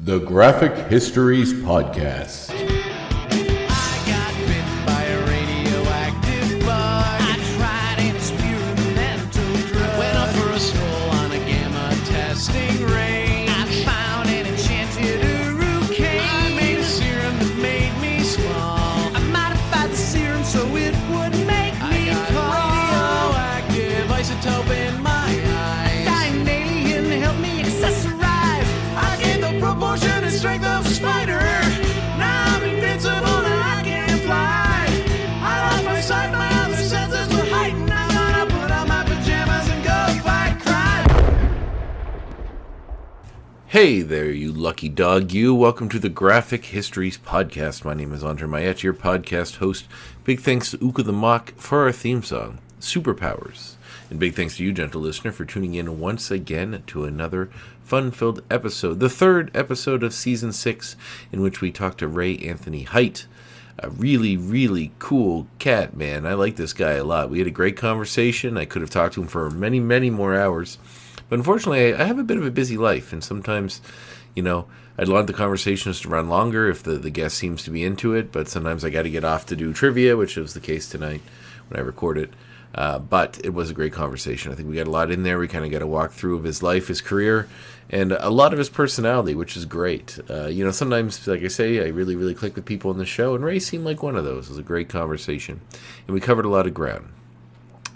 The Graphic Histories Podcast. I got bit by a radioactive bug. I tried an experimental drug. Went up for a stroll on a gamma testing range. I found an enchanted hurricane. I made a serum that made me small. I modified the serum so it would make me tall. Radioactive isotope in my eyes. Dying alien helped me accessorize. I gained the proportion and strength of a spider. Now I'm invincible and I can fly. I lost my sight, my other senses were heightened. I'm gonna put on my pajamas and go fight crime. Hey there, you lucky dog, you. Welcome to the Graphic Histories Podcast. My name is André, your podcast host. Big thanks to Uka the Mock for our theme song, Superpowers. And big thanks to you, gentle listener, for tuning in once again to another fun-filled episode, the third episode of Season 6, in which we talked to Ray Anthony Height, a really, really cool cat, man. I like this guy a lot. We had a great conversation. I could have talked to him for many, many more hours. But unfortunately, I have a bit of a busy life, and sometimes, I'd want the conversations to run longer if the guest seems to be into it, but sometimes I got to get off to do trivia, which was the case tonight when I record it. But it was a great conversation. I think we got a lot in there. We kind of got a walk through of his life, his career, and a lot of his personality, which is great. Sometimes, like I say, I really, really click with people on the show, and Ray seemed like one of those. It was a great conversation, and we covered a lot of ground.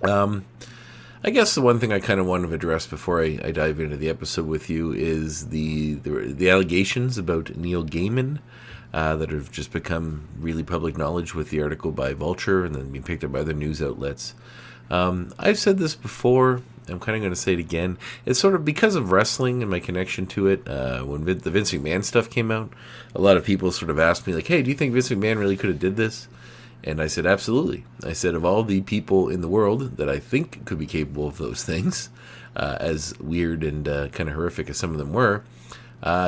I guess the one thing I kind of want to address before I dive into the episode with you is the allegations about Neil Gaiman that have just become really public knowledge with the article by Vulture and then being picked up by other news outlets. I've said this before. I'm kind of going to say it again. It's sort of because of wrestling and my connection to it. When the Vince McMahon stuff came out, a lot of people sort of asked me, like, hey, do you think Vince McMahon really could have did this? And I said, absolutely. I said, of all the people in the world that I think could be capable of those things, as weird and kind of horrific as some of them were,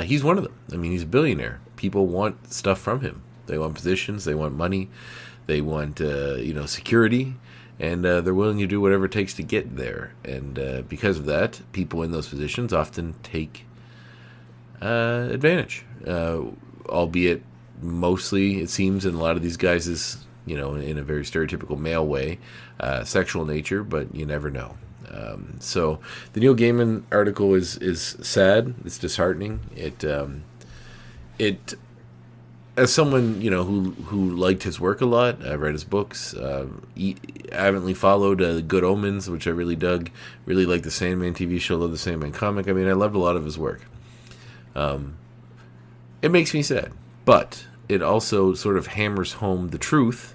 he's one of them. I mean, he's a billionaire. People want stuff from him. They want positions. They want money. They want, security. And they're willing to do whatever it takes to get there. And because of that, people in those positions often take advantage. Albeit, mostly, it seems, in a lot of these guys' in a very stereotypical male way, sexual nature, but you never know. So the Neil Gaiman article is sad. It's disheartening. It as someone who liked his work a lot, I read his books. Avidly followed Good Omens, which I really dug. Really liked the Sandman TV show. Loved the Sandman comic. I mean, I loved a lot of his work. It makes me sad, but it also sort of hammers home the truth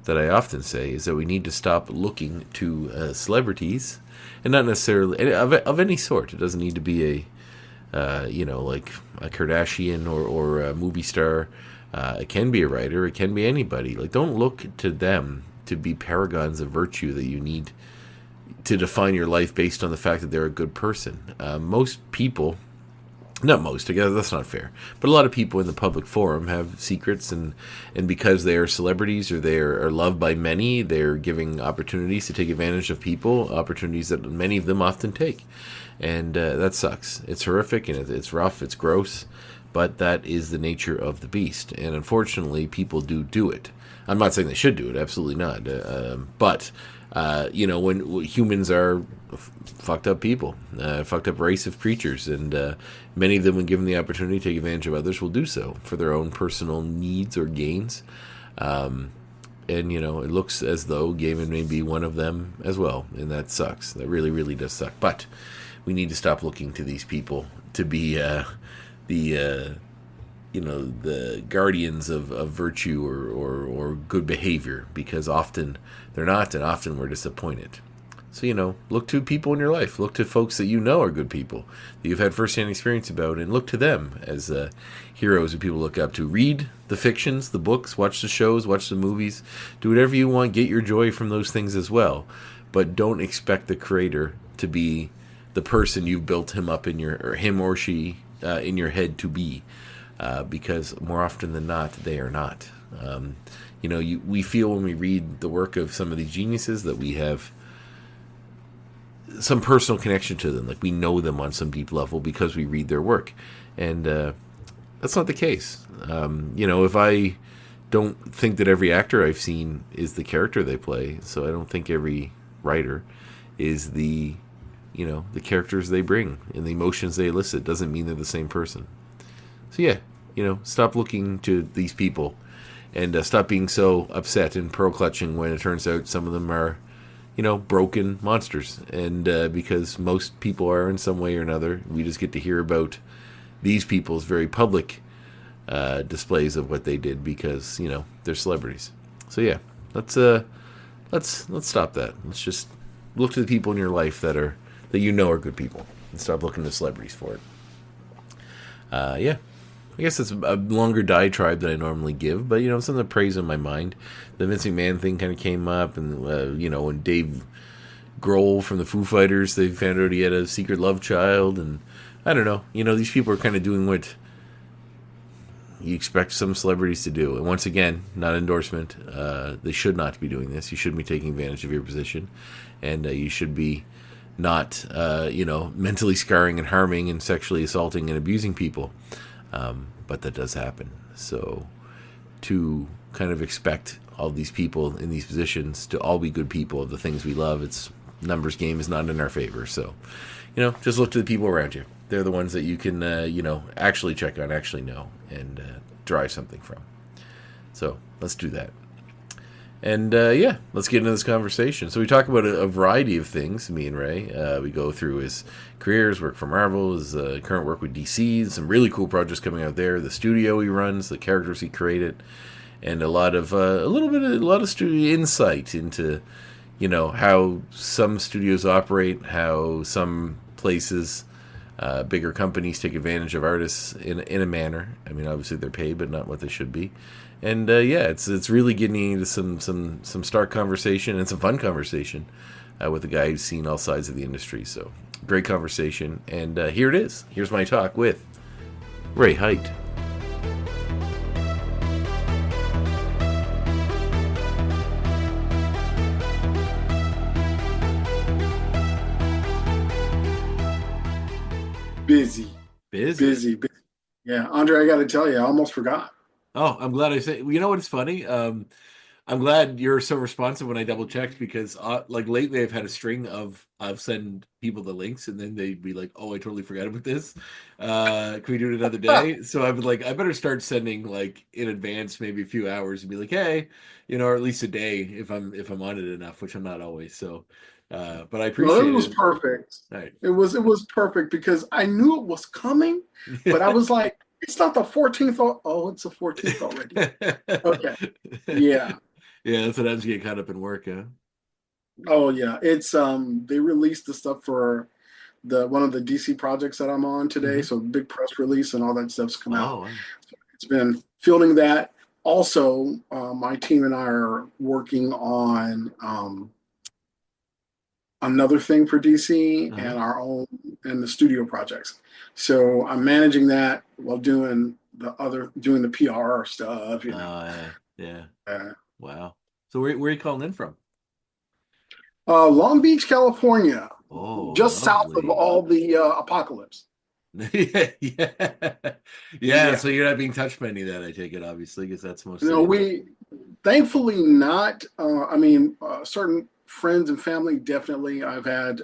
that I often say, is that we need to stop looking to celebrities, and not necessarily of any sort. It doesn't need to be like a Kardashian or a movie star. It can be a writer. It can be anybody. Like, don't look to them to be paragons of virtue that you need to define your life based on the fact that they're a good person. Most people, not most, I guess that's not fair, but a lot of people in the public forum have secrets, and because they are celebrities or they are loved by many, they're giving opportunities to take advantage of people, opportunities that many of them often take. And that sucks. It's horrific, and it's rough, it's gross, but that is the nature of the beast. And unfortunately, people do it. I'm not saying they should do it, absolutely not. But when humans are fucked up people, fucked up race of creatures, and many of them, when given the opportunity to take advantage of others, will do so for their own personal needs or gains. And it looks as though Gaiman may be one of them as well, and that sucks. That really, really does suck. But we need to stop looking to these people to be the guardians of virtue or good behavior, because often they're not, and often we're disappointed. So, look to people in your life. Look to folks that are good people, that you've had firsthand experience about, and look to them as heroes who people look up to. Read the fictions, the books, watch the shows, watch the movies. Do whatever you want. Get your joy from those things as well. But don't expect the creator to be the person you've built him up him or she in your head to be. Because more often than not, they are not. We feel when we read the work of some of these geniuses that we have some personal connection to them. Like, we know them on some deep level because we read their work. And That's not the case. If I don't think that every actor I've seen is the character they play, so I don't think every writer is the characters they bring and the emotions they elicit doesn't mean they're the same person. So yeah, stop looking to these people and stop being so upset and pearl clutching when it turns out some of them are, broken monsters. And because most people are in some way or another, we just get to hear about these people's very public displays of what they did because they're celebrities. So yeah, let's stop that. Let's just look to the people in your life that are good people and stop looking to celebrities for it. Yeah, I guess it's a longer diatribe than I normally give, but something that prays in my mind. The Vince McMahon thing kind of came up, and when Dave Grohl from the Foo Fighters, they found out he had a secret love child, and I don't know. These people are kind of doing what you expect some celebrities to do. And once again, not endorsement. They should not be doing this. You shouldn't be taking advantage of your position, and you should be not, mentally scarring and harming and sexually assaulting and abusing people. But that does happen. So to kind of expect all these people in these positions to all be good people of the things we love, it's numbers game is not in our favor. So, just look to the people around you. They're the ones that you can, actually check on, actually know, and derive something from. So let's do that. And let's get into this conversation. So we talk about a variety of things, me and Ray. We go through his careers, work for Marvel, his current work with DC, some really cool projects coming out there, the studio he runs, the characters he created, and a lot of studio insight into, how some studios operate, how some places, bigger companies take advantage of artists in a manner. I mean, obviously they're paid, but not what they should be. And it's really getting into some stark conversation and some fun conversation with a guy who's seen all sides of the industry. So great conversation. And here it is. Here's my talk with Ray Height. Busy. Yeah, André, I got to tell you, I almost forgot. Oh, I'm glad I said. You know what is funny? I'm glad you're so responsive when I double checked because, like lately, I've had a string of send people the links and then they'd be like, "Oh, I totally forgot about this. Can we do it another day?" So I would like, I better start sending like in advance, maybe a few hours, and be like, "Hey, or at least a day if I'm on it enough," which I'm not always. So, but I appreciate No, it was it. perfect. Right. It was perfect because I knew it was coming, but I was like, it's not the 14th. Oh, it's the 14th already. Okay. Yeah. Yeah, that's what happens. You get caught up in work, huh? Oh yeah. It's they released the stuff for the one of the DC projects that I'm on today. Mm-hmm. So big press release and all that stuff's come out. Oh, wow. It's been filming that. Also, my team and I are working on another thing for DC Uh-huh. and our own and the studio projects. So I'm managing that while doing the PR stuff, Yeah. Uh, Wow. So where are you calling in from? Long Beach, California, Oh, just south of lovely. all the apocalypse. Yeah, yeah. Yeah, Yeah. so you're not being touched by any of that, I take it, obviously, because that's No, mostly we thankfully not. I mean, certain friends and family definitely. I've had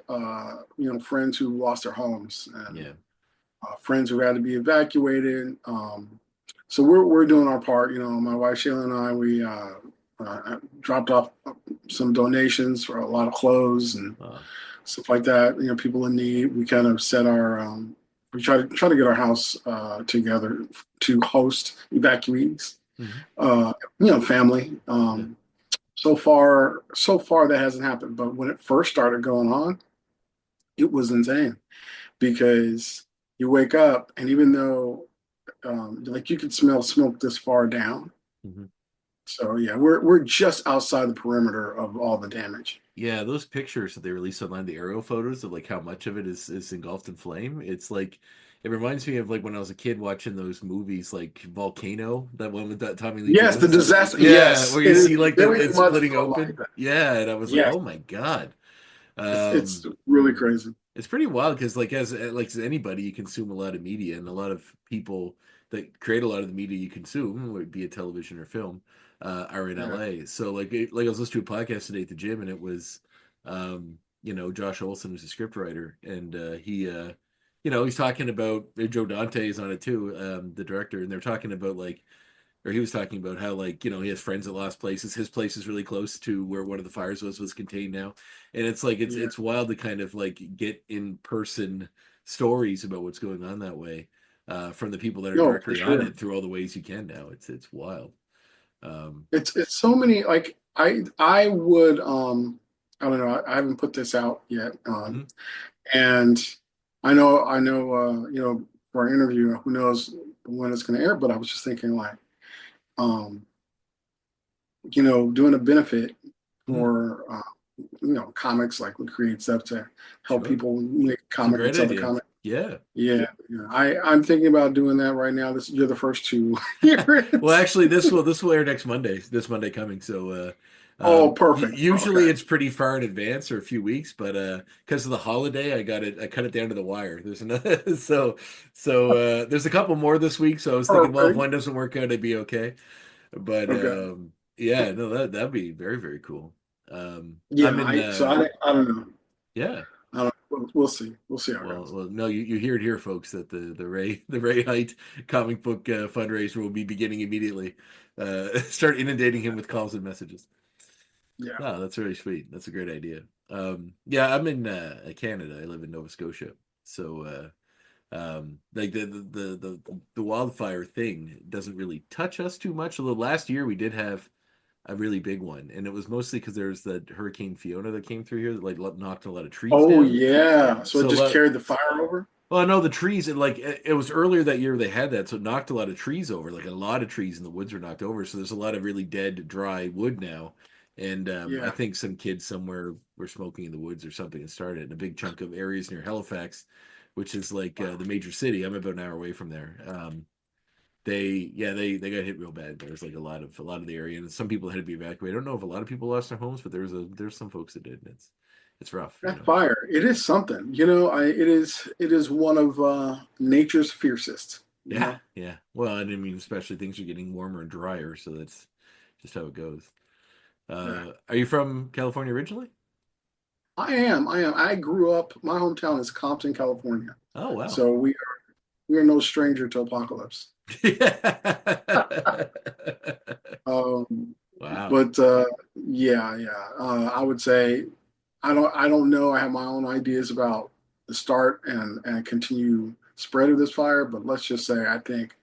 friends who lost their homes and yeah. friends who had to be evacuated. So we're doing our part. My wife Sheila and I dropped off some donations for a lot of clothes and stuff like that. People in need. We kind of set our we try to get our house together to host evacuees. Mm-hmm. Family. Yeah. So far that hasn't happened. But when it first started going on, it was insane because you wake up and even though like you could smell smoke this far down. Mm-hmm. So yeah, we're just outside the perimeter of all the damage. Yeah, those pictures that they released online, the aerial photos of like how much of it is engulfed in flame. It's like it reminds me of like when I was a kid watching those movies like Volcano, that one with that Tommy Lee Yes, the Jones. disaster. Yeah, Yes, where it you is see like very it's much splitting so like open. that. Yeah, and I was like, Yes, oh my God. it's Um, really crazy. it's pretty wild because like as anybody, you consume a lot of media and a lot of people that create a lot of the media you consume, whether it be a television or film, are in LA. So like I was listening to a podcast today at the gym, and it was, Josh Olson is a scriptwriter, and he's talking about Joe Dante is on it too, the director, and they're talking about or he was talking about how he has friends that lost places. His place is really close to where one of the fires was contained now, and it's it's wild to kind of get in person stories about what's going on that way, from the people that are No, for directly on sure. it through all the ways you can now. It's wild. It's so many, like I would I don't know, I haven't put this out yet. Mhm. And I know for our interview, who knows when it's gonna air, but I was just thinking um doing a benefit Mm, for comics, like we create stuff to help sure, people make it's a comic and great sell the idea. comic. Yeah. Yeah. I'm thinking about doing that right now. You're the first to hear Well, it. actually, this will air next Monday. This Monday coming. So, Oh, perfect. usually Okay. it's pretty far in advance or a few weeks, but because of the holiday, I cut it down to the wire. There's another, there's a couple more this week. So I was thinking, well, if Perfect. one doesn't work out, it'd be okay. But Okay. yeah, no, that'd be very, very cool. I'm Yeah. in, I don't know. yeah. I don't. We'll see. We'll see how it goes. Well, no, you hear it here, folks, that the Ray Height comic book fundraiser will be beginning immediately. Start inundating him with calls and messages. Yeah. No, that's very sweet. That's a great idea. Yeah, I'm in Canada. I live in Nova Scotia, so like the wildfire thing doesn't really touch us too much. Although last year we did have a really big one, and it was mostly because there's that Hurricane Fiona that came through here that knocked a lot of trees Oh down. yeah. So it So a just lot. carried the fire over. Well, no, the trees, and it was earlier that year they had that, so it knocked a lot of trees over. Like a lot of trees in the woods were knocked over. So there's a lot of really dead, dry wood now. And I Yeah. think some kids somewhere were smoking in the woods or something and started. And a big chunk of areas near Halifax, which is Wow. the major city. I'm about an hour away from there. They got hit real bad. There's a lot of the area, and some people had to be evacuated. I don't know if a lot of people lost their homes, but there's some folks that did. And it's rough, That fire. It is something. It is one of nature's fiercest. You Yeah, know. yeah. Well, and I mean, especially things are getting warmer and drier, so that's just how it goes. Yeah. Are you from California originally? I am. I am. I grew up. My hometown is Compton, California. Oh, wow. So we are no stranger to apocalypse. Um, Wow. but yeah. I would say I don't know. I have my own ideas about the start and continue spread of this fire, but let's just say I think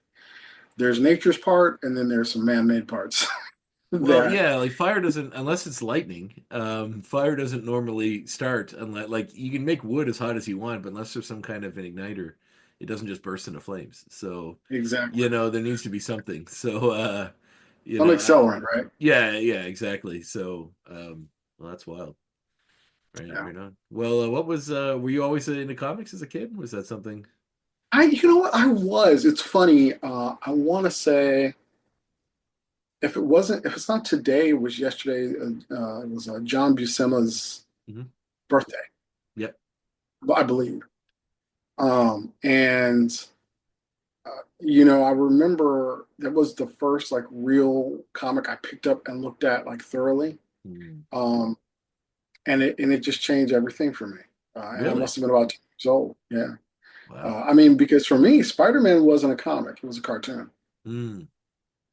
there's nature's part and then there's some man-made parts Well, that yeah, like fire doesn't, unless it's lightning, fire doesn't normally start unless, like, you can make wood as hot as you want, but unless there's some kind of an igniter, it doesn't just burst into flames. So, exactly there needs to be something. So, some accelerant, right? yeah, exactly. So, well, that's wild. Right, Yeah. right on. Well, what was were you always into comics as a kid? Was that something? You know what? I was. It's funny. I want to say if it's not today, it was yesterday. It was John Buscema's Hmm. birthday, Yep. I believe. And I remember that was the first like real comic I picked up and looked at like thoroughly. Mm. Um, and it just changed everything for me. And I Really? must have been about 2 years old. Yeah. Wow. I mean, because for me, Spider-Man wasn't a comic; it was a cartoon. Mm.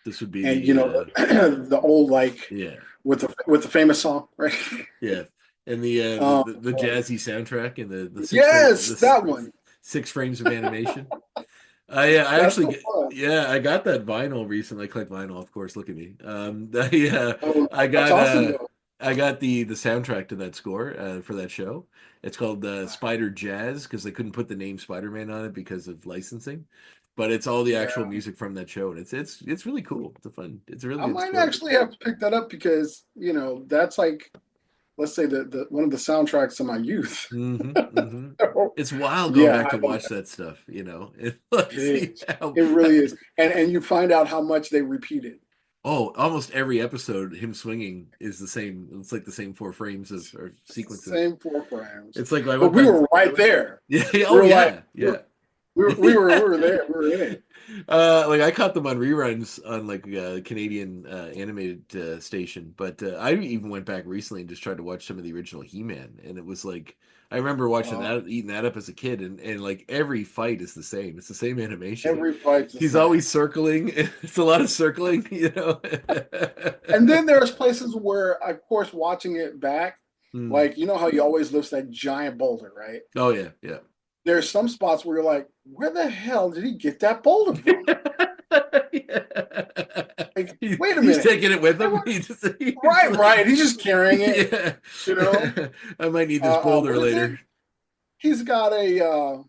This would be And the the old like yeah, with the famous song, right? yeah, and Um, the jazzy soundtrack and the yes, that one. 6 frames of animation. I That's actually the one. yeah, I got that vinyl recently. I collect vinyl, of course. Look at me. Yeah, I That's got awesome though. the soundtrack to that score for that show. It's called Spider Jazz because they couldn't put the name Spider-Man on it because of licensing. But it's all the actual Yeah, music from that show, and it's really cool. It's a really I good might score. actually have to pick that up because that's like let's say the one of the soundtracks of my youth. Hmm. So, It's wild going yeah, back I to love watch that. that stuff, and like, It see is. how. It really is. And you find out how much they repeat it. Oh, almost every episode, him swinging is the same. It's like the same 4 frames of or sequences. Same four frames. It's like I But went we back. were right there. Yeah. We Oh, were like, yeah. Yeah. We were there. We were in it. Like I caught them on reruns on like Canadian animated station, but I even went back recently and just tried to watch some of the original He-Man, and it was like I remember watching Uh, that, eating that up as a kid, and like every fight is the same. It's the same animation. every fight's the He's same. always circling. It's a lot of circling, you know. And then there's places where, of course, watching it back, Hmm. like you know how he always lifts that giant boulder, right? Oh yeah, yeah. There's some spots where you're like, where the hell did he get that boulder from? Yeah. Like, wait a He's minute. taking it with him. He's Right, like, right. He's just carrying it, yeah. you know. I might need this What boulder is it? later. He's got a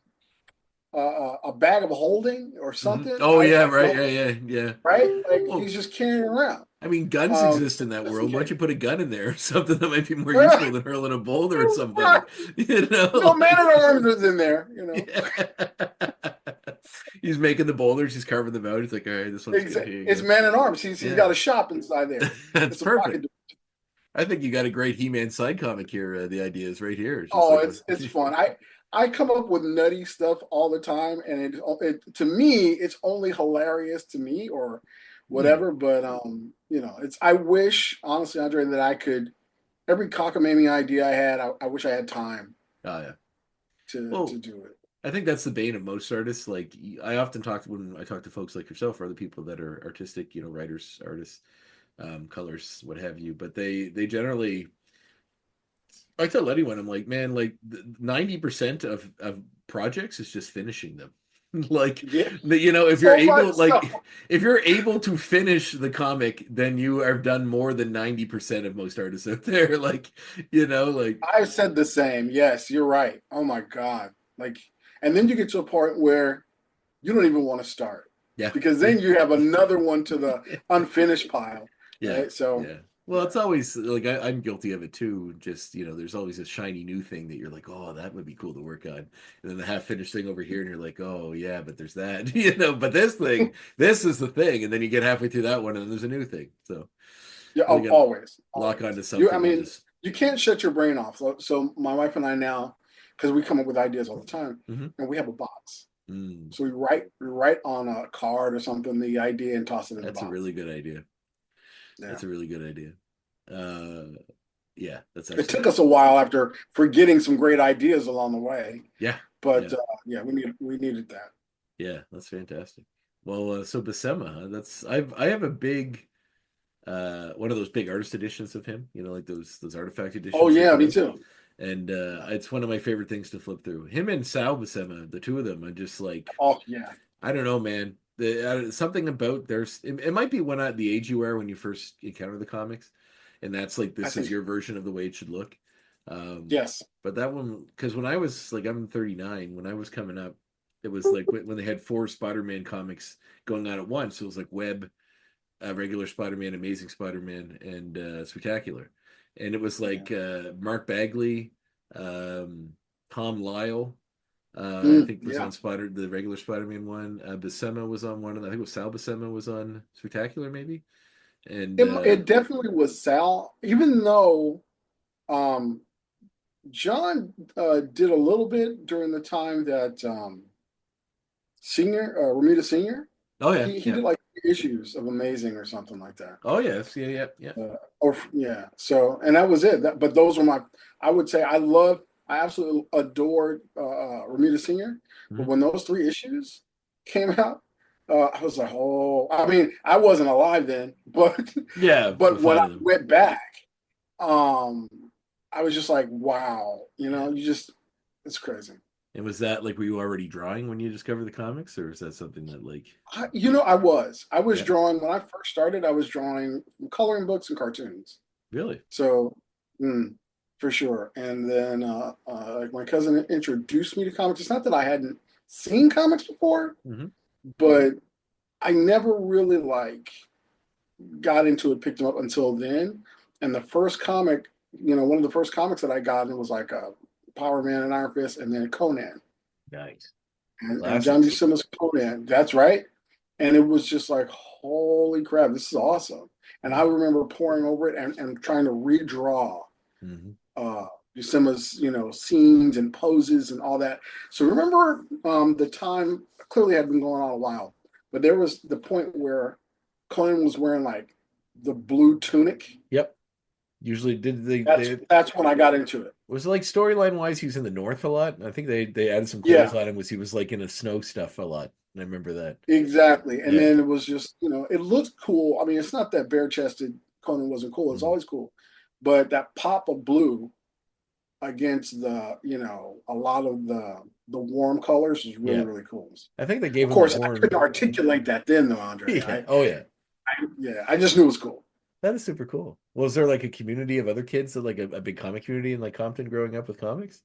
bag of holding or something. Oh yeah, I right. don't Yeah, yeah, yeah. right. Like Well, he's just carrying it around, I mean, guns exist in that just in world. Why don't case. you put a gun in there? Something that might be more useful than hurling a boulder at somebody. Right. You No, know? man at arms is in there, you know. Yeah. He's making the boulders. He's carving them out. He's like, all right, this one's good. Here you It's go. man at arms. He's Yeah, got a shop inside there. that's It's a perfect. pocket. I think you got a great He-Man side comic here. The idea is right here. It's just Oh, like, it's fun. I come up with nutty stuff all the time, and it to me it's only hilarious to me or hmm. whatever. But you know, it's I wish honestly, Andre, that I could every cockamamie idea I had. I wish I had time Oh yeah. to Well, do it. I think that's the bane of most artists. Like I often talk when I talk to folks like yourself or other people that are artistic, writers, artists, colors, what have you. But they generally, I tell anyone, I'm like, man, like 90% of projects is just finishing them. Like, Yeah, if you're so able, much so. like, if you're able to finish the comic, then you have done more than 90% of most artists out there. Like, like, I said the same. Yes, you're right. Oh my God. Like, and then you get to a point where you don't even want to start yeah, because yeah. then you have another one to the unfinished pile, Yeah, right? So, yeah. Well, yeah, it's always like I'm guilty of it too. Just, there's always a shiny new thing that you're like, oh, that would be cool to work on. And then the half finished thing over here, and you're like, oh, yeah, but there's that, but this thing, this is the thing. And then you get halfway through that one, and then there's a new thing. So yeah, really got to always, lock onto always. I something and mean, just, you can't shut your brain off. So my wife and I now, because we come up with ideas all the time, hmm. and we have a box. Mm, So we write on a card or something the idea and toss it in the that's a box. really good idea. Yeah. That's a really good idea. Yeah, that's It actually took good. us a while after forgetting some great ideas along the way, Yeah, but yeah. yeah, we needed that. Yeah, that's fantastic. Well, so Buscema, huh? I have a big one of those big artist editions of him, like those artifact Oh editions they yeah, put me out. too. And it's one of my favorite things to flip through. Him and Sal Buscema, the two of them, are just like, Oh yeah, I don't know, man. Something about it might be at the age you are when you first encounter the comics, and that's like I this is think your version of the way it should look. Um, yes. but that one, because when I was like, I'm 39, when I was coming up, it was like when they had four Spider-Man comics going on at once. It was like Web, regular Spider-Man, Amazing Spider-Man, and Spectacular. And it was Yeah. like Mark Bagley, um, Tom Lyle, I Mm, think was yeah. on the regular Spider-Man one. Buscema was on one, and I think it was Sal Buscema was on Spectacular, maybe. And It definitely was Sal, even though um, John did a little bit during the time that Senior Ramita Senior. oh yeah, He yeah, did like issues of Amazing or something like that. oh yes, yeah, yeah, yeah. Or yeah, so and that was it. But those were my. I would say I absolutely adored Ramita Senior. But Mhm. when those three issues came out, I was like, oh, I mean, I wasn't alive then, but Yeah, the but when I five of them. went back, um, I was just like, wow, Yeah. it's crazy. And was that like, were you already drawing when you discovered the comics, or is that something that like, I was yeah, drawing when I first started. I was drawing coloring books and cartoons. really? So, for sure. And then like my cousin introduced me to comics. It's not that I hadn't seen comics before, Hmm. but I never really like got into it, picked them up until then. And the first comic, one of the first comics that I got, it was like Power Man and Iron Fist, and then Conan Nice. and John Classics. Buscema's Conan. That's right. And it was just like, holy crap, this is awesome. And I remember poring over it and trying to redraw Hmm. Buscema's, scenes and poses and all that. So remember the time clearly had been going on a while, but there was the point where Conan was wearing like the blue tunic. Yep. Usually, did That's when I got into it. was it like storyline wise? He was in the north a lot. I think they added some clothes Yeah, on him. Was he was like in a snow stuff a lot? And I remember that. exactly. And Yeah. then it was just, it looked cool. I mean, it's not that bare chested Conan wasn't cool. It's Mhm. always cool. But that pop of blue against the, a lot of the warm colors is really, Yeah. really cool. I think they Of gave him a course, I horn. couldn't articulate that then, though, Andre. Yeah. Oh yeah. Yeah, I just knew it was cool. That is super cool. Was there like a community of other kids that like a big comic community in like Compton growing up with comics?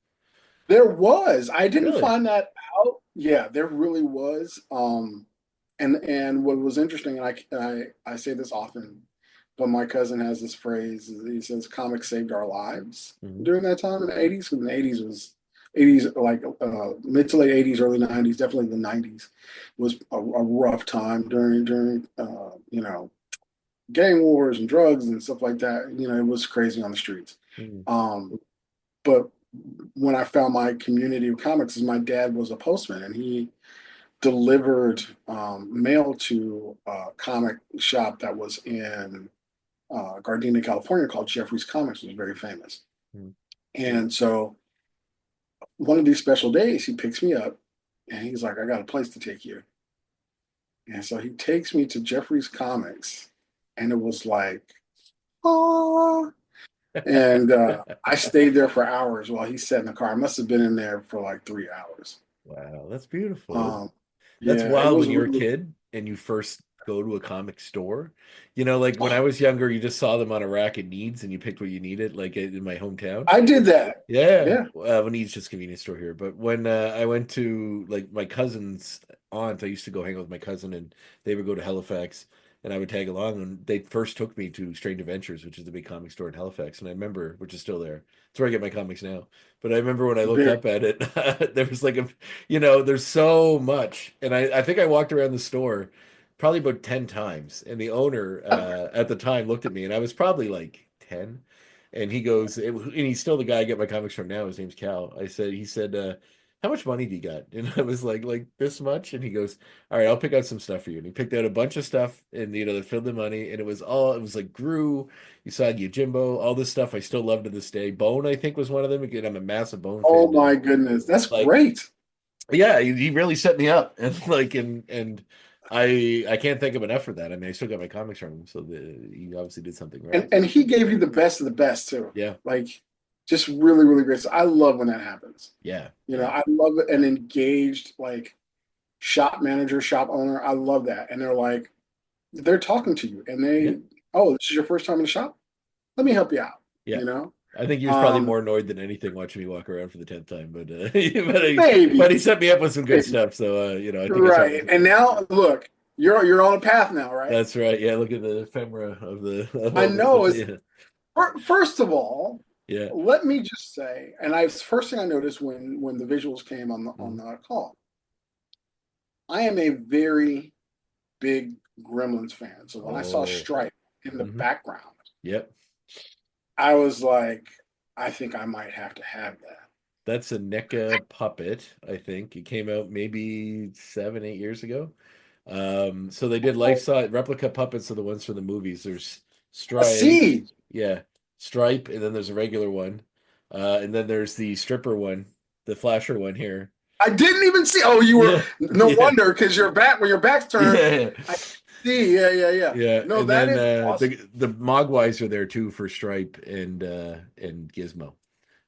There was. I didn't Really? find that out. Yeah, there really was. And what was interesting, and I say this often, but my cousin has this phrase. He says, "Comics saved our lives" Hmm. during that time in the '80s. Because in the '80s was '80s like mid to late '80s, early '90s, definitely the '90s was a rough time during gang wars and drugs and stuff like that. It was crazy on the streets. Hmm. Um, but when I found my community of comics, is my dad was a postman and he delivered mail to a comic shop that was in Gardena, California, called Jeffrey's Comics, was very famous. Hmm. And so one of these special days, he picks me up and he's like, "I got a place to take you." And so he takes me to Jeffrey's Comics, and it was like, oh, and I stayed there for hours while he sat in the car. I must have been in there for like 3 hours. Wow, that's beautiful. Um, That's yeah, it wild was when you're a really. kid and you first go to a comic store. You know, like when I Oh, was younger, you just saw them on a rack of Needs and you picked what you needed, like in my hometown. I did that. Yeah, Yeah, well, Needs just convenience store here. But when I went to like my cousin's aunt, I used to go hang out with my cousin, and they would go to Halifax, and I would tag along. And they first took me to Strange Adventures, which is the big comic store in Halifax, and I remember, which is still there. It's where I get my comics now. But I remember when I looked very. up at it, there was like there's so much, and I think I walked around the store probably about 10 times, and the owner at the time looked at me, and I was probably like 10. And he goes, and he's still the guy I get my comics from now. His name's Cal. He said, how much money do you got? And I was like this much. And he goes, all right, I'll pick out some stuff for you. And he picked out a bunch of stuff, and they filled the money. And it was like Gru, Usagi Yojimbo, all this stuff I still love to this day. Bone, I think, was one of them. Again, I'm a massive Bone Oh fan now. my goodness, that's Like, great. yeah, he really set me up, and and I can't thank him enough for that. I mean, I still got my comics from him, so he obviously did something right. And he gave you the best of the best too. Yeah, Like, just really, really great. So I love when that happens. yeah, yeah, I love it. An engaged like shop manager, shop owner. I love that. And they're talking to you, and yeah, oh, this is your first time in the shop. Let me help you out. yeah. You know, I think he was probably um, more annoyed than anything watching me walk around for the 10th time, but maybe, but he set me up with some good maybe. stuff. So I think I started Right. with And him. now look, you're on a path now, right? That's right. Yeah, look at the ephemera of the of I all the stuff. know. Is Yeah, first of all, yeah. let me just say, and I first thing I noticed when the visuals came on Mhm. the call, I am a very big Gremlins fan. So when I saw Oh, Stripe in the hmm, background, yep. I was like, I think I might have to have that. That's a NECA puppet. I think it came out maybe 7, 8 years ago. So they did life size replica puppets of the ones from the movies. There's A Stripe, seed. yeah, Stripe, and then there's a regular one, and then there's the stripper one, the flasher one here. I didn't even see. Oh, you were Yeah, no yeah, wonder because your back when your back's turned. yeah, I see. Yeah, yeah, yeah. yeah. No, And that then is awesome. the Mogwais are there too for Stripe and Gizmo.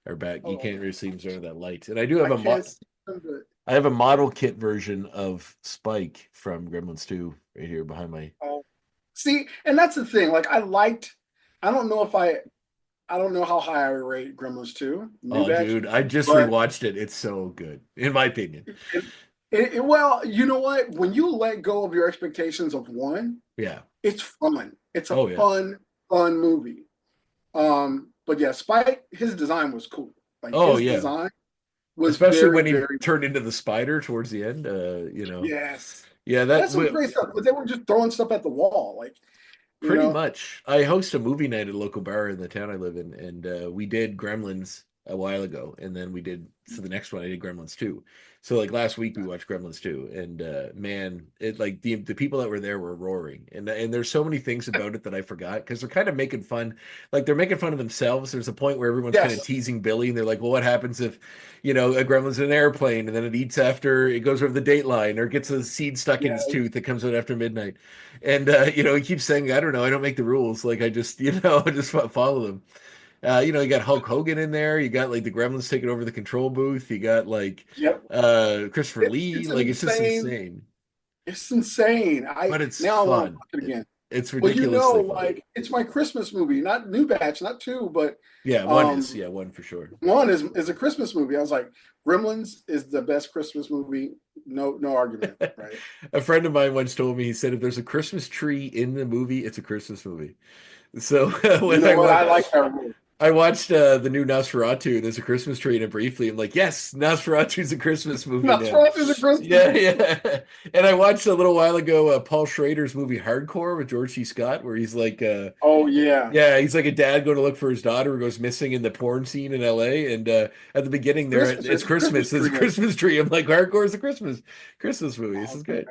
Are back. You Oh, can't really see them under that light. And I do have I can't see them, but I have a model kit version of Spike from Gremlins 2 right here behind my. oh, see, and that's the thing. Like I liked. I don't know if I don't know how high I would rate Gremlins 2, new Oh, batch, dude, I just but rewatched it. It's so good, in my opinion. well, you know what? When you let go of your expectations of one, Yeah. it's fun. It's a Oh, yeah. fun movie. But yeah, Spike, his design was cool. Like Oh, his yeah. design was Especially very, when he very turned into the spider towards the end. yes. Yeah, That's some great stuff. But they were just throwing stuff at the wall, like you pretty know. much. I host a movie night at a local bar in the town I live in, and we did Gremlins a while ago, and then the next one I did Gremlins 2. So like last week we watched Gremlins 2, and man, it like the people that were there were roaring, and there's so many things about it that I forgot because they're kind of making fun, like they're making fun of themselves. There's a point where everyone's kind of Yes. teasing Billy, and they're like, well, what happens if a gremlin's in an airplane and then it eats after it goes over the date line or gets a seed stuck in his Yeah. tooth that comes out after midnight, and he keeps saying, I don't know, I don't make the rules, like I just I just follow them. You got Hulk Hogan in there. You got like the Gremlins taking over the control booth. You got like Yep. Christopher It's Lee. it's Like it's just insane. insane, It's insane. I but it's now I want to fun. watch it again. It's Well, ridiculously fun. like it's my Christmas movie, not New Batch, not two, but Yeah, um one for sure. one is a Christmas movie. I was like, Gremlins is the best Christmas movie. No argument, right? A friend of mine once told me, he said if there's a Christmas tree in the movie, it's a Christmas movie. So You when know what? I like that rule. I watched the new Nosferatu, and there's a Christmas tree in it briefly. I'm like, yes, Nosferatu's a Christmas movie now. Nosferatu is a Christmas Yeah, movie. yeah. And I watched a little while ago Paul Schrader's movie Hardcore with George C. Scott, where he's like, Oh yeah, he's like a dad going to look for his daughter who goes missing in the porn scene in LA. And at the beginning there, Christmas. it's It's a Christmas Christmas. There's a tree. Christmas tree. I'm like, Hardcore is a Christmas movie. This Oh is man, good.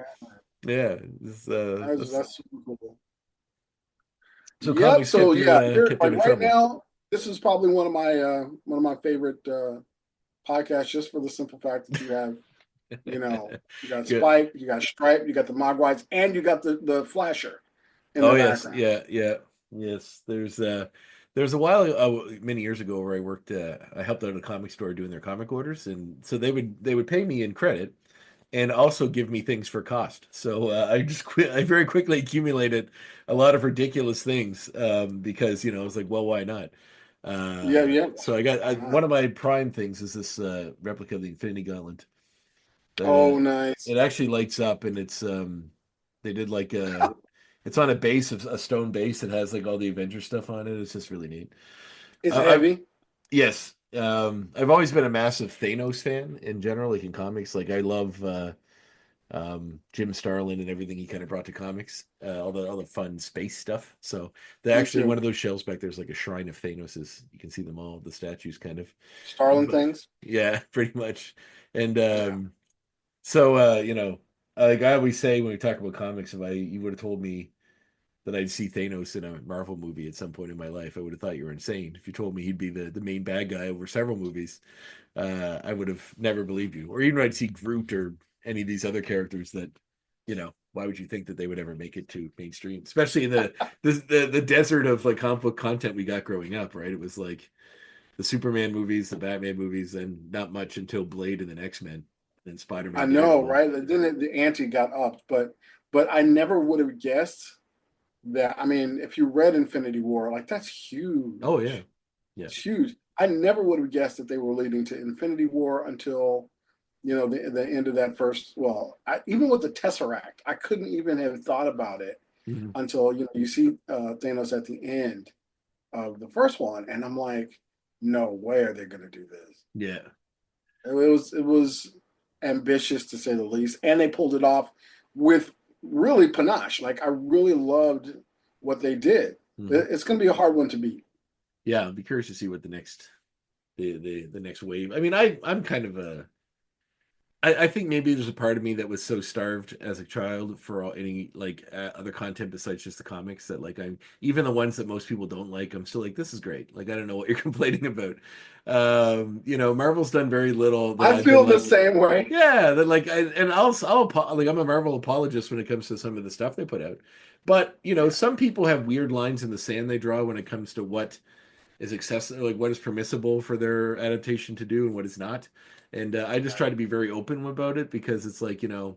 Yeah. that's super cool. So Yep. comics So yeah, you're kept you like in right trouble. now. This is probably one of my favorite podcasts, just for the simple fact that you got Good. Spike, you got Stripe, you got the Mogwais, and you got the Flasher in Oh the yes, background. yeah, yeah, yes. There's a while many years ago where I worked. I helped out at a comic store doing their comic orders, and so they would pay me in credit and also give me things for cost. So I just quit. I very quickly accumulated a lot of ridiculous things because I was like, well, why not? Yeah, yeah. So Why one not? of my prime things is this replica of the Infinity Gauntlet that Oh, nice. it actually lights up, and they did like it's on a base of a stone base that has like all the Avengers stuff on it. It's just really neat. Is it I heavy? Yes, I've always been a massive Thanos fan in general, like in comics. Like I love Jim Starlin and everything he kind of brought to comics, all the fun space stuff. So they Me actually, one too. of those shelves back there's like a shrine of Thanos's. You can see them all, the statues kind of. Starling But things. yeah, pretty much. And Yeah. so like I always say when we talk about comics, if you would have told me that I'd see Thanos in a Marvel movie at some point in my life, I would have thought you were insane. If you told me he'd be the main bad guy over several movies, I would have never believed you. Or even I'd see Groot or any of these other characters that, why would you think that they would ever make it to mainstream? Especially in the desert of like comic book content we got growing up, right? It was like the Superman movies, the Batman movies, and not much until Blade and then X-Men, then I Spider-Man, know, Daredevil. right? Then the ante got upped, but I never would have guessed that. I mean, if you read Infinity War, like that's Oh yeah, huge. yeah. It's huge. I never would have guessed that they were leading to Infinity War until the end of that first. Well, even with the Tesseract, I couldn't even have thought about it Mhm. until you see Thanos at the end of the first one, and I'm like, no way are they going to do this. Yeah. It was ambitious to say the least, and they pulled it off with really panache. Like I really loved what they did. Mhm. It's going to be a hard one to beat. Yeah, I'd be curious to see what the next wave. I mean, I'm kind of I think maybe there's a part of me that was so starved as a child for any like other content besides just the comics that like I'm even the ones that most people don't like. I'm still like, this is great. Like I don't know what you're complaining about. Marvel's done very little that I I've been feel the like, same way. yeah, that like like I'm a Marvel apologist when it comes to some of the stuff they put out. But Yeah, some people have weird lines in the sand they draw when it comes to what is accessible, like what is permissible for their adaptation to do and what is not. And I just try to be very open about it because it's like, they're not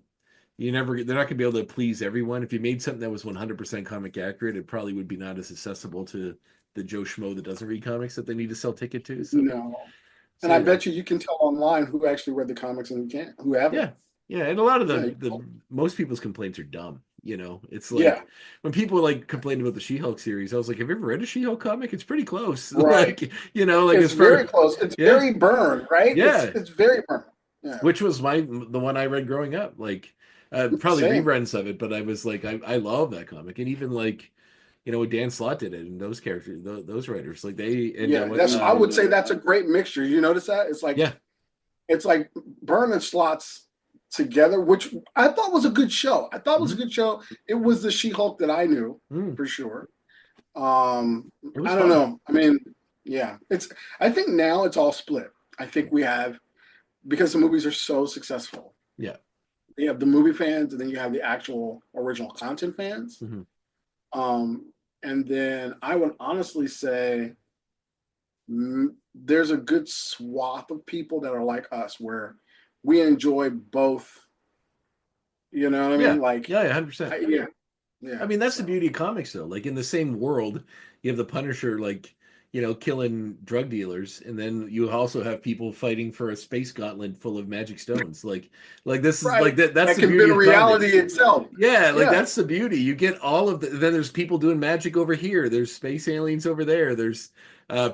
gonna be able to please everyone. If you made something that was 100% comic accurate, it probably would be not as accessible to the Joe Schmo that doesn't read comics that they need to sell ticket to. So, no. And so I yeah, bet you can tell online who actually read the comics and who can't, who haven't. yeah, yeah. And a lot of Yeah, the most people's complaints are dumb. It's yeah, like when people like complained about the She-Hulk series, I was like, have you ever read a She-Hulk comic? It's pretty close. right. Like, like It's as far, very close. It's yeah. very burned, right? It's Yeah, it's very burned. Yeah, which was the one I read growing up. Like probably same. reruns of it, but I was like, I love that comic, and even like what Dan Slott did it, and those characters, those writers, like they, and Yeah, I would say that's a great mixture. You notice that? yeah, It's like Byrne and Slott's together, which I thought was a good show. I thought it was a good show. It was the She-Hulk that I knew for sure. it was I don't fun. know. I mean, yeah, I think now it's all split. I think we have, because the movies are so successful. Yeah. You have the movie fans, and then you have the actual original content fans. And then I would honestly say there's a good swath of people that are like us, where we enjoy both. You know what I mean? Like, yeah, 100%. Yeah. I mean, that's the beauty of comics, though. Like in the same world, you have the Punisher, like killing drug dealers, and then you also have people fighting for a space gauntlet full of magic stones. Like this is like that. That's that the can beauty be of reality comics. itself. Yeah, like that's the beauty. You get all of the. Then there's people doing magic over here. There's space aliens over there. There's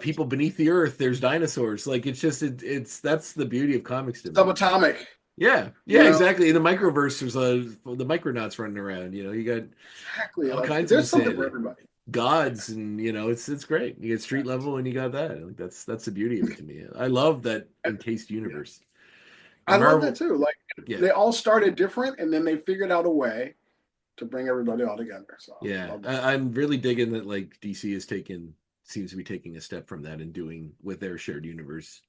people beneath the earth. There's dinosaurs. Like it's just it's that's the beauty of comics to me. Subatomic. Yeah, exactly. In the microverse, there's the Micronauts running around. You got all kinds of something for everybody. Gods, and it's great. You get street level, and you got that. Like that's the beauty of it to me. I love that encased universe. I love that too. Like they all started different, and then they figured out a way to bring everybody all together. So I'm really digging that. Like DC seems to be taking a step from that and doing with their shared universe,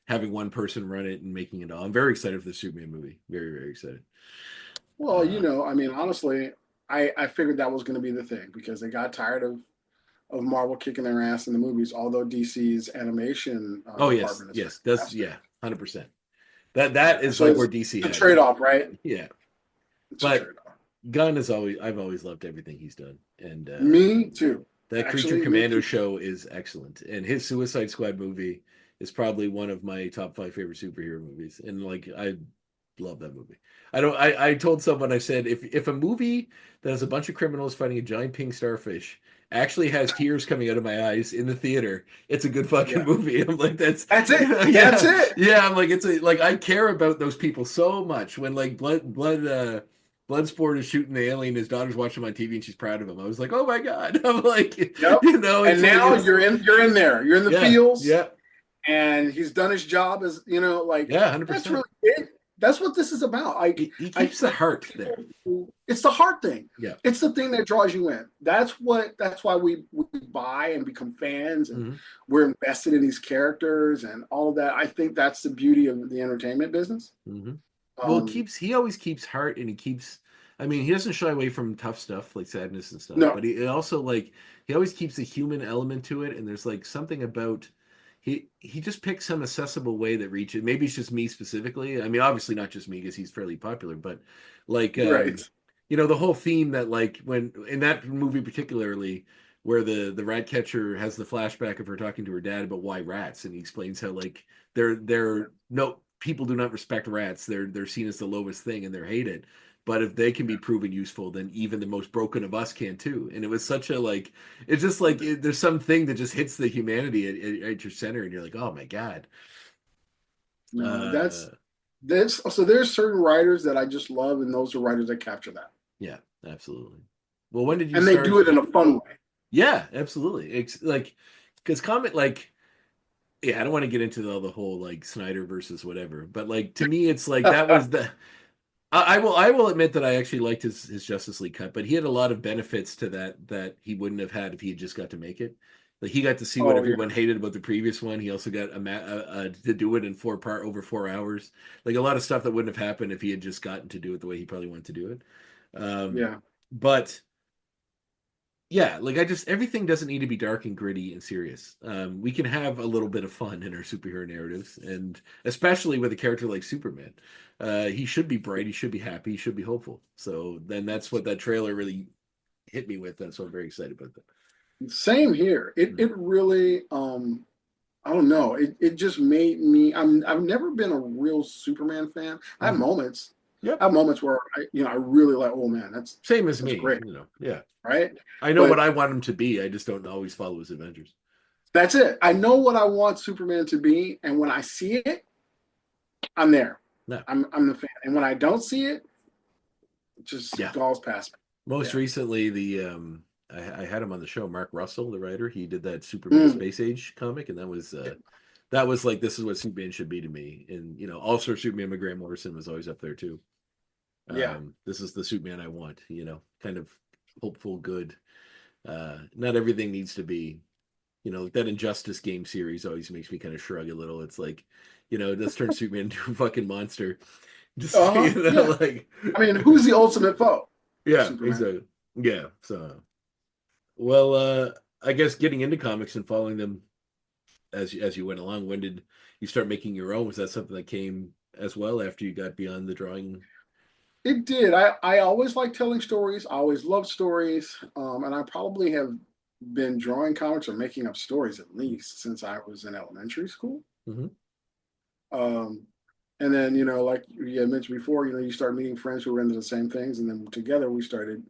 having one person run it and making it all. I'm very excited for the Superman movie. Very, very excited. Well, I mean, honestly, I figured that was going to be the thing, because they got tired of Marvel kicking their ass in the movies. Although DC's animation department is 100%. That is like where DC a trade off, right? Yeah, but Gunn I've always loved everything he's done, and me too. That Creature Commando show is excellent, and his Suicide Squad movie is probably one of my top 5 favorite superhero movies, and like I love that movie. I told someone, I said, if a movie that has a bunch of criminals fighting a giant pink starfish actually has tears coming out of my eyes in the theater, it's a good fucking movie. I'm like, that's it. That's it. Yeah, I'm like, I care about those people so much. When like Bloodsport is shooting the alien, his daughter's watching my TV and she's proud of him. I was like, oh my God. I'm like, and now you're in there. You're in the fields. Yeah. And he's done his job as, 100%. That's really it. That's what this is about. Like, he keeps the heart there. It's the heart thing. Yeah. It's the thing that draws you in. That's why we buy and become fans, and we're invested in these characters and all of that. I think that's the beauty of the entertainment business. Well, he always keeps heart, and he doesn't shy away from tough stuff like sadness and stuff. No. But he also he always keeps a human element to it, and there's like something about he just picks some accessible way that reaches. Maybe it's just me specifically. I mean, obviously not just me because he's fairly popular, but like the whole theme that like when in that movie particularly, where the rat catcher has the flashback of her talking to her dad about why rats, and he explains how like they're no people do not respect rats. They're seen as the lowest thing and they're hated. But if they can be proven useful, then even the most broken of us can too. And it was such a it's just there's something that just hits the humanity at your center, and you're like, oh my God. So there's certain writers that I just love, and those are writers that capture that. Yeah, absolutely. Well, when did you? And they do it in a fun way. Yeah, absolutely. It's because comic I don't want to get into the whole Snyder versus whatever, but to me, it's that was the. I will admit that I actually liked his Justice League cut, but he had a lot of benefits to that he wouldn't have had if he had just got to make it. Like he got to see what everyone hated about the previous one. He also got to do it in over 4 hours. Like a lot of stuff that wouldn't have happened if he had just gotten to do it the way he probably wanted to do it. But yeah, everything doesn't need to be dark and gritty and serious. We can have a little bit of fun in our superhero narratives, and especially with a character like Superman. He should be bright, he should be happy, he should be hopeful. So then that's what that trailer really hit me with. And so I'm very excited about that. Same here. It really I don't know. It just made me I've never been a real Superman fan. I have moments. Yep. I have moments where I really like, oh man, that's same as me. Great. Yeah. Right? I know what I want him to be. I just don't always follow his adventures. That's it. I know what I want Superman to be, and when I see it, I'm there. No. I'm the fan. And when I don't see it, it just galls past me. Most recently, the I had him on the show. Mark Russell, the writer, he did that Superman Mm, Space Age comic, and that was like, this is what Superman should be to me. And also Superman with Grant Morrison was always up there too. yeah. This is the Superman I want. Kind of hopeful, good. Not everything needs to be. That Injustice game series always makes me kind of shrug a little. It's like, let's turn Superman into a fucking monster. Just Uh-huh. Yeah. like, I mean, who's the ultimate foe? yeah, Superman. exactly. Yeah. So, well, I guess getting into comics and following them as you went along, when did you start making your own? Was that something that came as well after you got beyond the drawing? It did. I always liked telling stories. I always loved stories. And I probably have been drawing comics or making up stories at least since I was in elementary school. Mm-hmm. Um, and then, like you had mentioned before, you start meeting friends who were into the same things. And then together we started,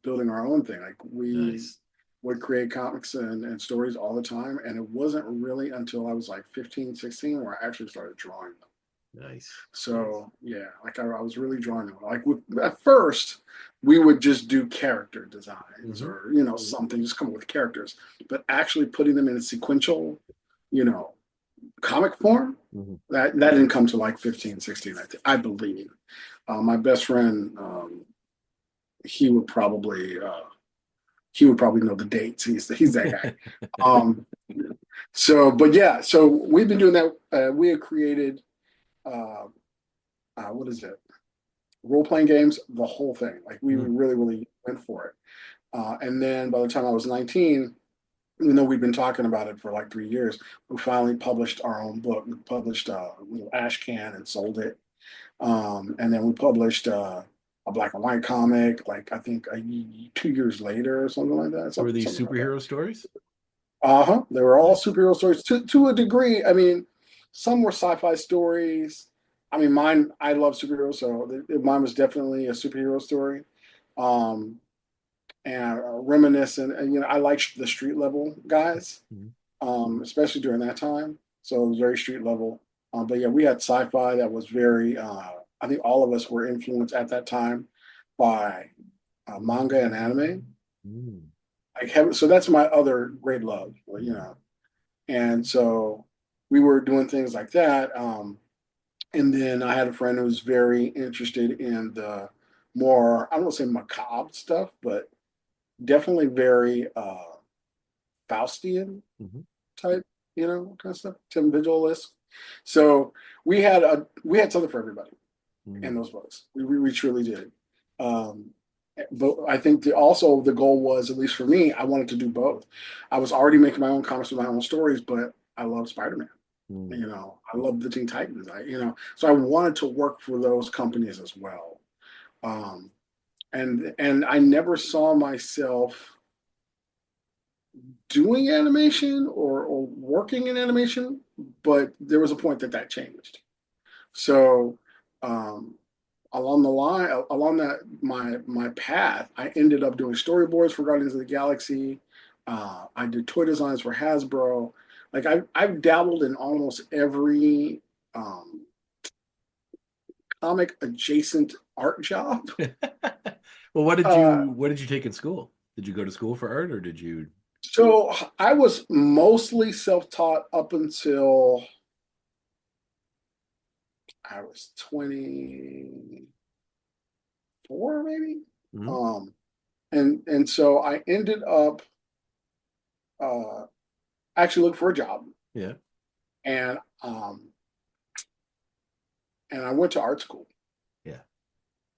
building our own thing. Like we Nice. would create comics and stories all the time. And it wasn't really until I was like 15, 16 where I actually started drawing them. Nice. So yeah, like I was really drawing them. Like at first, we would just do character designs Mm-hmm. or something, just come up with characters. But actually putting them in a sequential, you know, comic form, Mm-hmm. that didn't come to like 15, 16, I believe. My best friend, he would probably know the dates. He's that guy. Um, but yeah, so we've been doing that. We had created uh, what is it? Role playing games, the whole thing. Like we Mm-hmm. really, really went for it. And then by the time I was 19, even though we've been talking about it for like 3 years, we finally published our own book. We published little ash can and sold it. And then we published a black and white comic, like I think 2 years later or something like that. Were these Something like that. superhero stories? Uh-huh. They were all Nice. superhero stories to a degree. I mean, some were sci-fi stories. I mean, mine, I love superheroes, so mine was definitely a superhero story. Um, and reminiscent, and I like the street level guys, Mhm. especially during that time. So it was very street level. But yeah, we had sci-fi that was very, I think all of us were influenced at that time by manga and anime. Mm. So that's my other great love, And so we were doing things like that. And then I had a friend who was very interested in the more, I don't want to say macabre stuff, but definitely very Faustian Mhm. type, kind of stuff, Tim Vigilist. So we had something for everybody in Mm. those books. We truly did. Um, but I think also the goal was, at least for me, I wanted to do both. I was already making my own comics with my own stories, but I love Spider-Man. Mm. I love the Teen Titans. So I wanted to work for those companies as well. Um, and I never saw myself doing animation or working in animation, but there was a point that changed. So um, along that my path, I ended up doing storyboards for Guardians of the Galaxy. I did toy designs for Hasbro. Like I've dabbled in almost every um, comic adjacent art job. Well, what did Uh, you take in school? Did you go to school for art, or did you? so I was mostly self-taught up until I was 24, maybe. Mhm. Um, and so I ended up uh, actually looking for a job, Yeah. and and I went to art school. Yeah.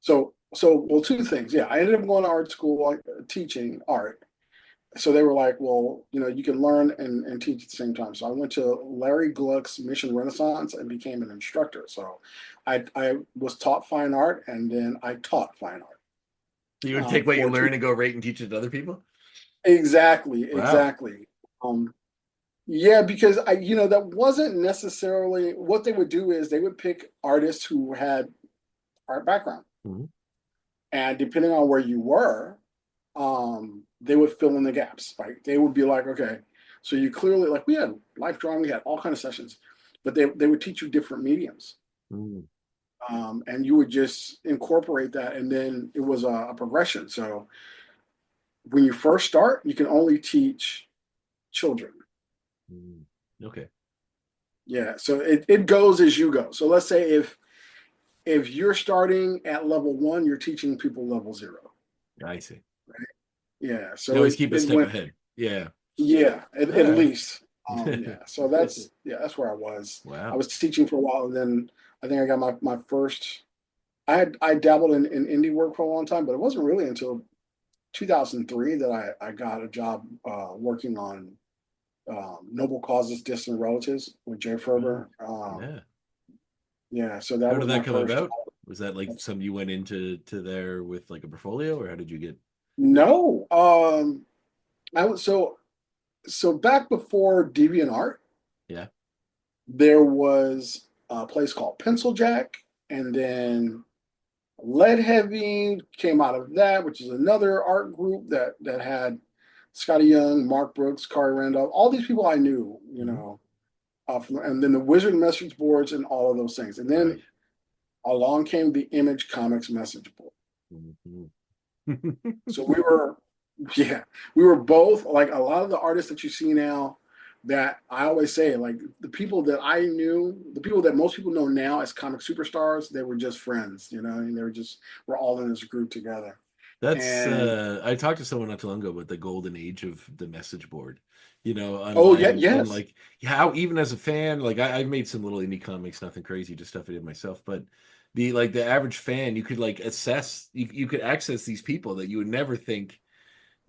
Well, two things. Yeah, I ended up going to art school, teaching art. So they were like, well, you can learn and teach at the same time. So I went to Larry Gluck's Mission Renaissance and became an instructor. So I was taught fine art, and then I taught fine art So you would take what you for two. learn and go right and teach it to other people? Exactly, Wow. exactly. Um, yeah, because that wasn't necessarily what they would do. Is they would pick artists who had art background, Mhm. and depending on where you were, they would fill in the gaps. Like they would be like, okay, so you clearly, like, we had life drawing, we had all kind of sessions, but they would teach you different mediums, Mm. and you would just incorporate that, and then it was a progression. So when you first start, you can only teach children. Okay. Yeah, so it goes as you go. So let's say if you're starting at level 1, you're teaching people level 0. I see. Yeah, You so always keep a it step went, ahead. Yeah. yeah, All at right. least. Yeah, so that's where I was. I Wow. was teaching for a while, and then I think I got my first. I dabbled in indie work for a long time, but it wasn't really until 2003 that I got a job working on Noble Causes, Distant Relatives with Jay Oh, Ferber. yeah. Yeah, so that How was did my that come first about? job. Was that like something you went into there with like a portfolio, or how did you get? No, I was so back before DeviantArt, Yeah. there was a place called Pencil Jack, and then Lead Heavy came out of that, which is another art group that had Scotty Young, Mark Brooks, Kari Randolph, all these people I knew, Hmm. and then the Wizard message boards and all of those things. And then Right. along came the Image Comics message board. Hmm. So yeah, we were both like a lot of the artists that you see now that I always say, like the people that I knew, the people that most people know now as comic superstars, they were just friends, and we're all in this group together. That's And I talked to someone not too long ago about the golden age of the message board, oh yeah, online, and yes, like how even as a fan, like I've made some little indie comics, nothing crazy, just stuff I did myself, but the average fan, you could like you could access these people that you would never think,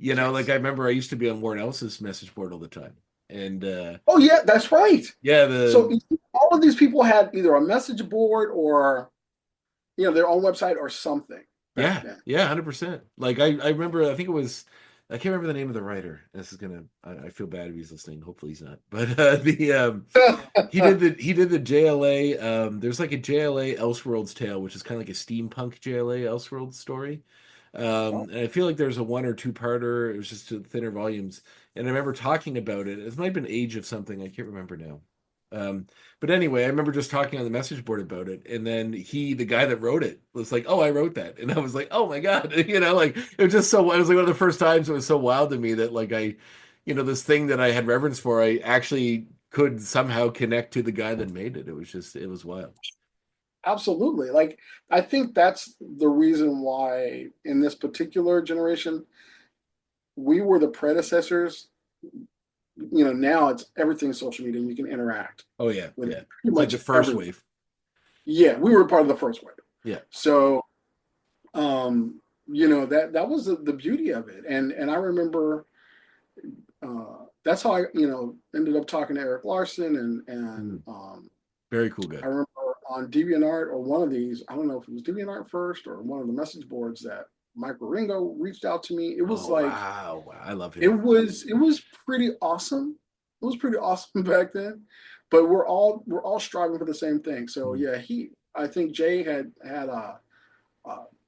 like yes. I remember I used to be on Warren Ellis's message board all the time. And Oh yeah, that's right. yeah, So all of these people had either a message board or their own website or something back yeah, then. yeah, 100%. Like I remember, I think it was, I can't remember the name of the writer. This is gonna, I feel bad if he's listening. Hopefully he's not. But the he did the JLA. There's like a JLA Elseworlds tale, which is kind of like a steampunk JLA Elseworlds story. Oh, And I feel like there's a one or two parter. It was just thinner volumes, and I remember talking about it. It might have been Age of something. I can't remember now. Um, but anyway, I remember just talking on the message board about it, and then the guy that wrote it, was like, "Oh, I wrote that," and I was like, "Oh my god," like it was just so. It was like one of the first times it was so wild to me that like this thing that I had reverence for, I actually could somehow connect to the guy that made it. It was wild. absolutely. Like I think that's the reason why in this particular generation we were the predecessors. Now it's everything social media and you can interact Oh yeah, with yeah. pretty It's like the much first everyone. wave. Yeah, we were part of the first wave. Yeah. So that was the beauty of it. And I remember that's how I ended up talking to Eric Larson and Mm. Very cool guy. I remember on DeviantArt or one of these, I don't know if it was DeviantArt first or one of the message boards that Mike Ringo reached out to me. It was Oh like wow, wow. I love it him. was pretty awesome. It was pretty awesome back then. But we're all striving for the same thing. So Mm. yeah, I think Jay had a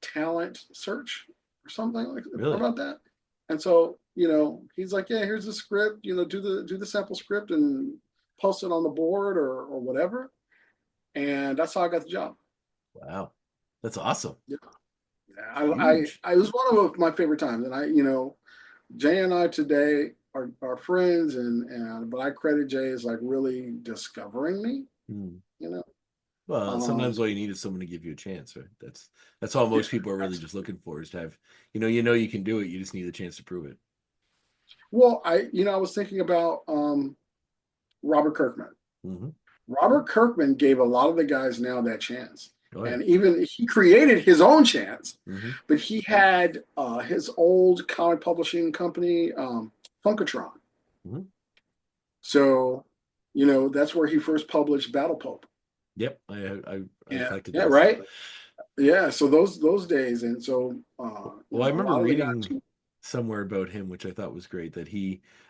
talent search or something like Really? about that. And so, he's like, yeah, here's the script, do the sample script and post it on the board or whatever. And that's how I got the job. Wow. That's awesome. Yeah. Huge. I was one of my favorite times. And Jay and I today are friends but I credit Jay as like really discovering me, Mm. you know. Well, sometimes Um, all you need is someone to give you a chance, right? That's all yeah. most people are really just looking for, is to have, you can do it. You just need a chance to prove it. Well, I was thinking about Robert Kirkman. Hmm. Robert Kirkman gave a lot of the guys now that chance. Oh yeah. And even he created his own chance, Hmm. but he had his old comic publishing company, Funkatron. Hmm. So, that's where he first published Battle Pope. Yep. I Yeah, collected yeah, those. right. Yeah, so those days, and so Well, I a remember lot of the guys. reading somewhere about him, which I thought was great, that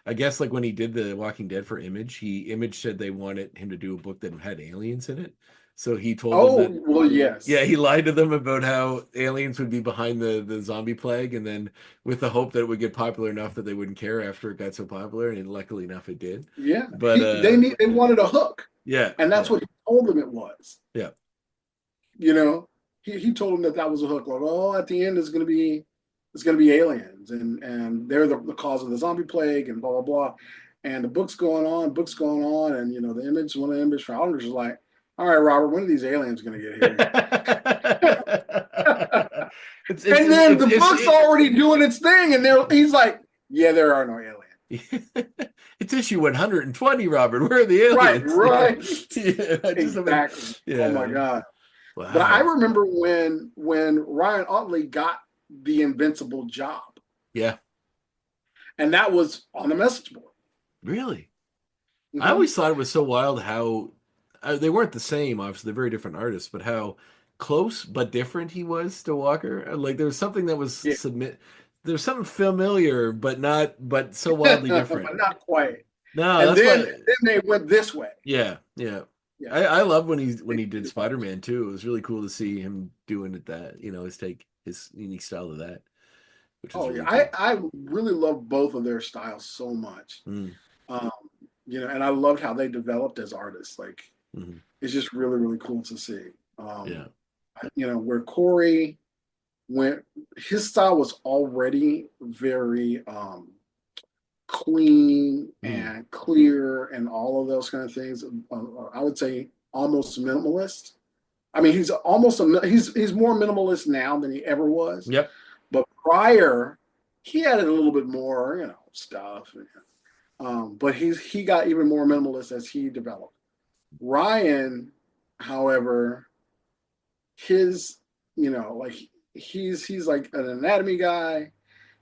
I guess like when he did the Walking Dead for Image said they wanted him to do a book that had aliens in it. So he told them Oh, that, well, yeah, yes, he lied to them about how aliens would be behind the zombie plague, and then with the hope that it would get popular enough that they wouldn't care after it got so popular, and luckily enough it did. yeah. But They wanted a hook, yeah, and that's yeah, what he told them it was. yeah. You know, he told them that was a hook. Like, oh, at the end is going to be, it's going to be aliens, and they're the cause of the zombie plague, and blah blah blah. And the book's going on, and one of the image founders is like, "All right, Robert, when are these aliens going to get here?" it's And then the book's it, already doing its thing, and he's like, "Yeah, there are no aliens." it's issue 120, Robert. Where are the Right, aliens? right, Yeah, exactly. Oh my yeah. God! But I Wow. remember when Ryan Utley got the Invincible job, Yeah. and that was on the message board. Really? I Hmm. always thought it was so wild how they weren't the same, obviously, they're very different artists, but how close but different he was to Walker. Like there was something that was Yeah, there's something familiar, but so wildly but different. not quite. No, And that's then why. then they went this way. Yeah, yeah. Yeah. I love when They he did did Spider this. Man too. It was really cool to see him doing it that his take, his unique style of that, which was Oh yeah, really cool. I really love both of their styles so much. Mm, Um, and I loved how they developed as artists. Like hmm. it's just really really cool to see. Yeah. Where Corey went, his style was already very clean Mm, and clear and all of those kind of things. I would say almost minimalist. I mean, he's more minimalist now than he ever was. yep. But prior, he added a little bit more, stuff. But he got even more minimalist as he developed. Ryan, however, his, like he's like an anatomy guy.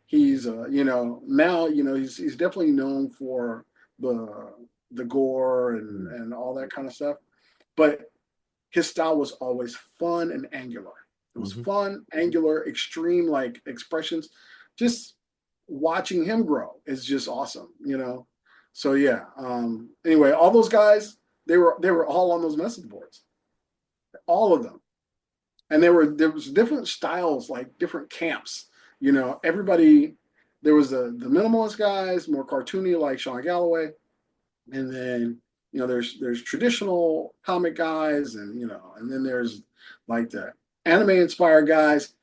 He's now he's definitely known for the the gore Mm, and all that kind of stuff. But his style was always fun and angular. It was hmm. fun, angular, extreme like expressions. Just watching him grow is just awesome. So yeah. Anyway, all those guys, they were all on those message boards, all of them, and there was different styles, like different camps. Everybody. There was the minimalist guys, more cartoony like Sean Galloway, and then there's traditional comic guys, and then there's like the anime inspired guys.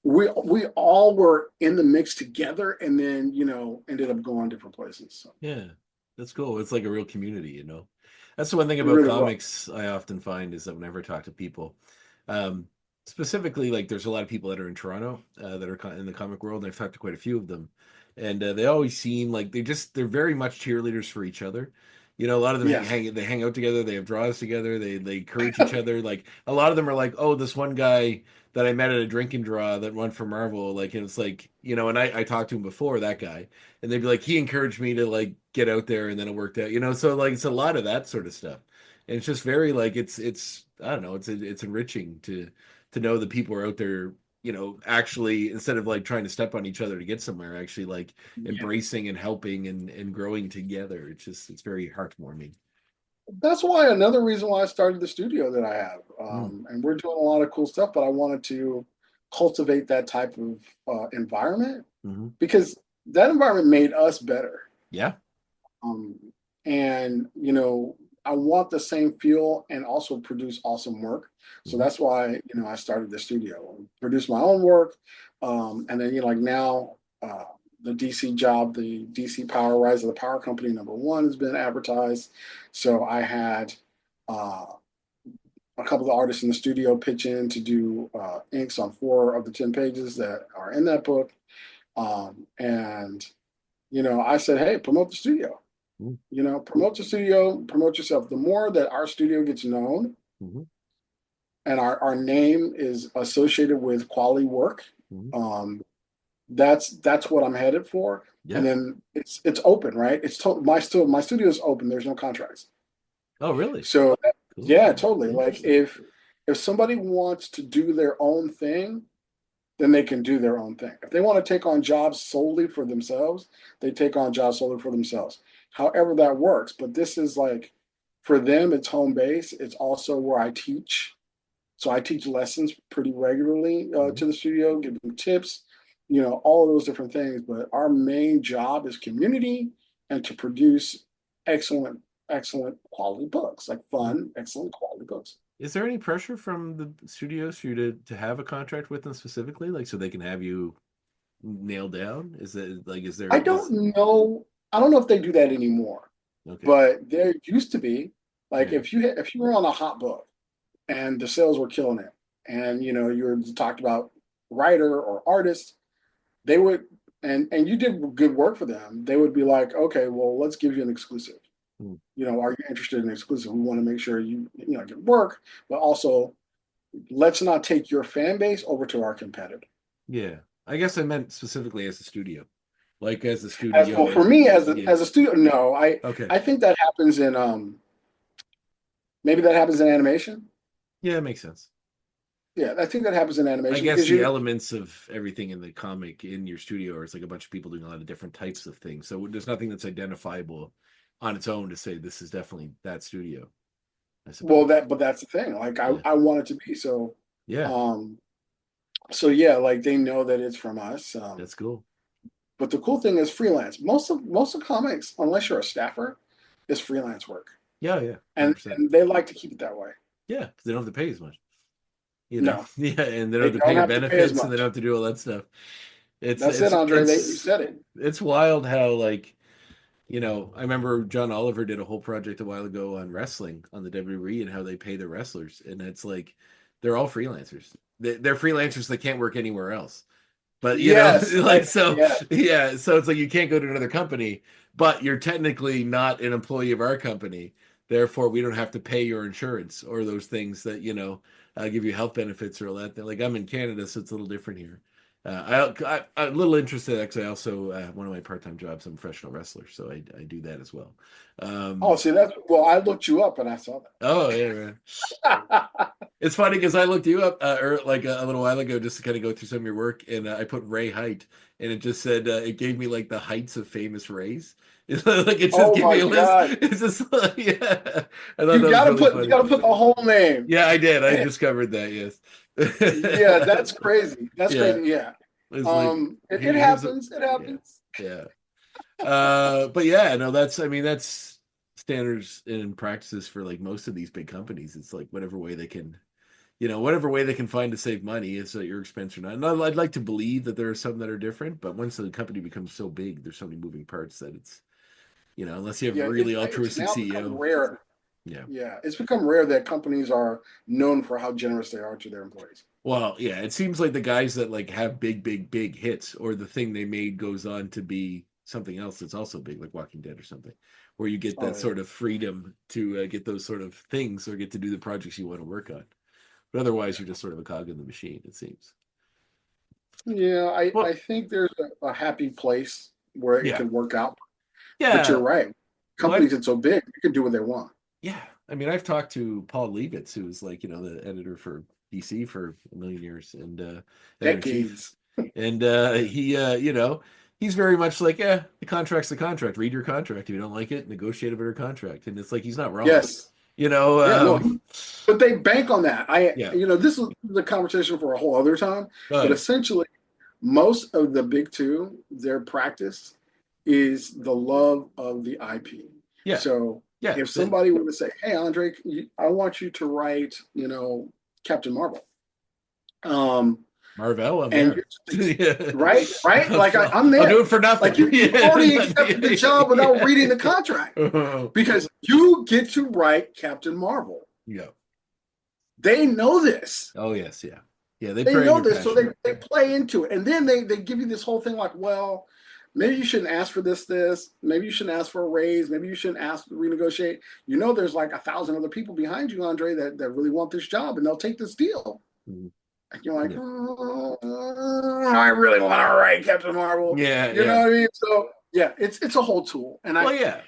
We all were in the mix together, and then ended up going different places. So Yeah, that's cool. It's like a real community. That's the one thing it about really was. comics I often find is that whenever I talk to people, um, specifically, like there's a lot of people that are in Toronto that are in the comic world, and I've talked to quite a few of them, and they always seem like they're very much cheerleaders for each other. A lot of them Yes. they hang out together, they have draws together, they encourage each other. Like a lot of them are like, oh, this one guy that I met at a drinking draw that won for Marvel, like, and it's like, and I talked to him before, that guy, and they'd be like, he encouraged me to like get out there, and then it worked out. So like it's a lot of that sort of stuff, and it's just very like it's I don't know, it's enriching to know that people are out there, actually, instead of like trying to step on each other to get somewhere, actually like Yeah. embracing and helping and growing together. It's very heartwarming. That's why another reason why I started the studio that I have. Mm, And we're doing a lot of cool stuff, but I wanted to cultivate that type of environment hmm. because that environment made us better. Yeah. Um, and I want the same feel and also produce awesome work. So Hmm. that's why I started the studio, produce my own work, and then like now the DC job, the DC Power Rise of the Power Company #1 has been advertised. So I had uh, a couple of artists in the studio pitch in to do inks on 4 of the 10 pages that are in that book, and I said, hey, promote the studio. Promote the studio, promote yourself. The more that our studio gets known Hmm. and our name is associated with quality work, Hmm. um, that's what I'm headed for. And Yeah. then it's open, right? My studio is open. There's no contracts. Oh, really? So yeah, Cool. totally. Like Interesting. if somebody wants to do their own thing, then they can do their own thing. If they want to take on jobs solely for themselves, they take on jobs solely for themselves. However that works, but this is like for them, it's home base. It's also where I teach. So I teach lessons pretty regularly Hmm. to the studio, give them tips, all of those different things. But our main job is community and to produce excellent, excellent quality books, like fun, excellent quality books. Is there any pressure from the studios for you to have a contract with them specifically, like so they can have you nailed down? Is that like, is there I is don't know. I don't know if they do that anymore, okay? but there used to be. Like Yeah, if you were on a hot book and the sales were killing it, and you were talked about writer or artist, they would and you did good work for them. They would be like, okay, well, let's give you an exclusive. hmm. Are you interested in exclusive? We want to make sure you get work, but also let's not take your fan base over to our competitor. Yeah. I guess I meant specifically as a studio, like as a As well, studio, for as me yeah. as a studio, no, Okay. I think that happens in maybe that happens in animation. Yeah, it makes sense. Yeah, I think that happens in I animation guess because the you elements of everything in the comic in your studio are it's like a bunch of people doing a lot of different types of things. So there's nothing that's identifiable on its own to say this is definitely that studio, I well suppose. that but that's the thing. Like Yeah. I want it to be so. Yeah, Um, so yeah, like they know that it's from us. that's cool. But the cool thing is freelance. Most of comics, unless you're a staffer, is freelance work, Yeah, yeah, 100%. and they like to keep it that way. Yeah, 'cause they don't have to pay as much, you know. No, Yeah, and they don't they have to pay don't your have to pay as benefits and they don't much. have to do all that stuff. It's That's it, it's Andre. You it's said it. it's wild how like I remember John Oliver did a whole project a while ago on wrestling on the WWE and how they pay their wrestlers, and it's like they're all freelancers. They're freelancers that can't work anywhere else. But Yes, like so, yeah. yeah. So it's like you can't go to another company, but you're technically not an employee of our company. Therefore, we don't have to pay your insurance or those things that give you health benefits or all that. Like I'm in Canada, so it's a little different here. I'm a little interested because I also one of my part-time jobs. I'm a professional wrestler, so I do that as well. Oh, Um, see, that's well. I looked you up and I saw oh yeah, man. that. It's funny because I looked you up like a little while ago just to kind of go through some of your work, and I put Ray height, and it just said it gave me like the heights of famous Rays. It's like it just Oh gave me my a list. God. It's just like, yeah, I thought that was really You funny. gotta put the whole name. Yeah, I did. I discovered that. Yes. Yeah, that's crazy. That's Yeah, crazy. Yeah. it's like It here's a happens. It yeah, happens. yeah. But yeah, no, that's I mean that's standards and practices for like most of these big companies. It's like whatever way they can whatever way they can find to save money is at your expense or not. And I'd like to believe that there are some that are different, but once the company becomes so big, there's so many moving parts that it's, unless you have a Yeah, really it's altruistic now become CEO. rare. Yeah. Yeah, it's become rare that companies are known for how generous they are to their employees. Well, yeah, it seems like the guys that like have big, big, big hits or the thing they made goes on to be something else that's also big, like Walking Dead or something, where you get Oh that yeah. sort of freedom to get those sort of things or get to do the projects you want to work on. But otherwise, you're just sort of a cog in the machine, it seems. Yeah, I Well, think there's a happy place where it yeah. could work out. But you're Yeah. right. Well, I've Companies get so big, they can do what they want. Yeah, I mean, I've talked to Paul Leibitz, who's like, the editor for DC for a million years and editor in chief. Decades. And he, he's very much like, yeah, the contract's the contract. Read your contract. If you don't like it, negotiate a better contract. And it's like, he's not wrong. Yes. You know, Yeah, no, um, but they bank on that. yeah. This is the conversation for a whole other time. Oh, But yeah. essentially, most of the big two, their practice is the love of the IP. Yeah. So Yeah. if somebody were to say, "Hey, Andre, I want you to write, Captain Marvel," um, Marvel, I'm and there. you're Yeah. right, like I'm I'll do there. it for nothing. Like you've already accepted the job without Yeah. reading the contract because you get to write Captain Marvel. Yeah. They know this. Oh, yes. Yeah. Yeah. They They prey on know your this, so passion. they play into it, and then they give you this whole thing like, well, maybe you shouldn't ask for this, maybe you shouldn't ask for a raise, maybe you shouldn't ask to renegotiate. There's like 1,000 other people behind you, Andre, that really want this job, and they'll take this deal. Mhm. And you're like, Yeah. I really want to write Captain Marvel. Yeah. You know Yeah. what I mean? So yeah, it's a whole tool, and Well, yeah.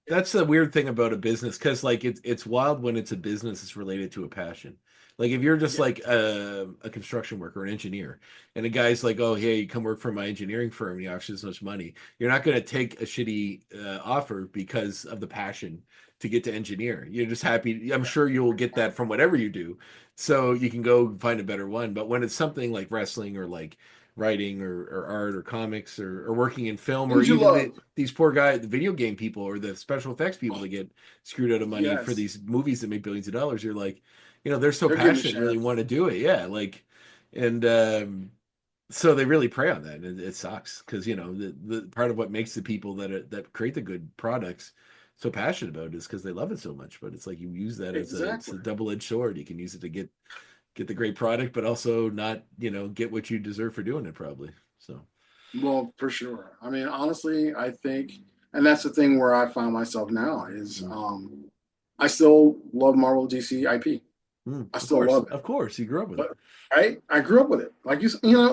That's the weird thing about a business because like it's wild when it's a business that's related to a passion. Like if you're just yeah, like a construction worker, an engineer, and a guy's like, "Oh, hey, come work for my engineering firm," and he offers you this much money, you're not going to take a shitty offer because of the passion to get to engineer. You're just happy. I'm sure you'll get that from whatever you do, so you can go find a better one. But when it's something like wrestling or like writing or art or comics or working in film or things you even love. these poor guys, the video game people or the special effects people that get screwed out of money for Yes, these movies that make billions of dollars. You're like, they're so they're getting a passionate, and really share. want to do it. Yeah, like, and So they really prey on that, and it sucks because the part of what makes the people that create the good products so passionate about it is because they love it so much. But it's like you use that as it's Exactly. a double-edged sword. You can use it to get the great product, but also not get what you deserve for doing it probably. So Well, for sure. I mean, honestly, I think, and that's the thing where I find myself now is I still love Marvel DC IP. I still love it. of course, you grew up with it. But right, I grew up with it. Like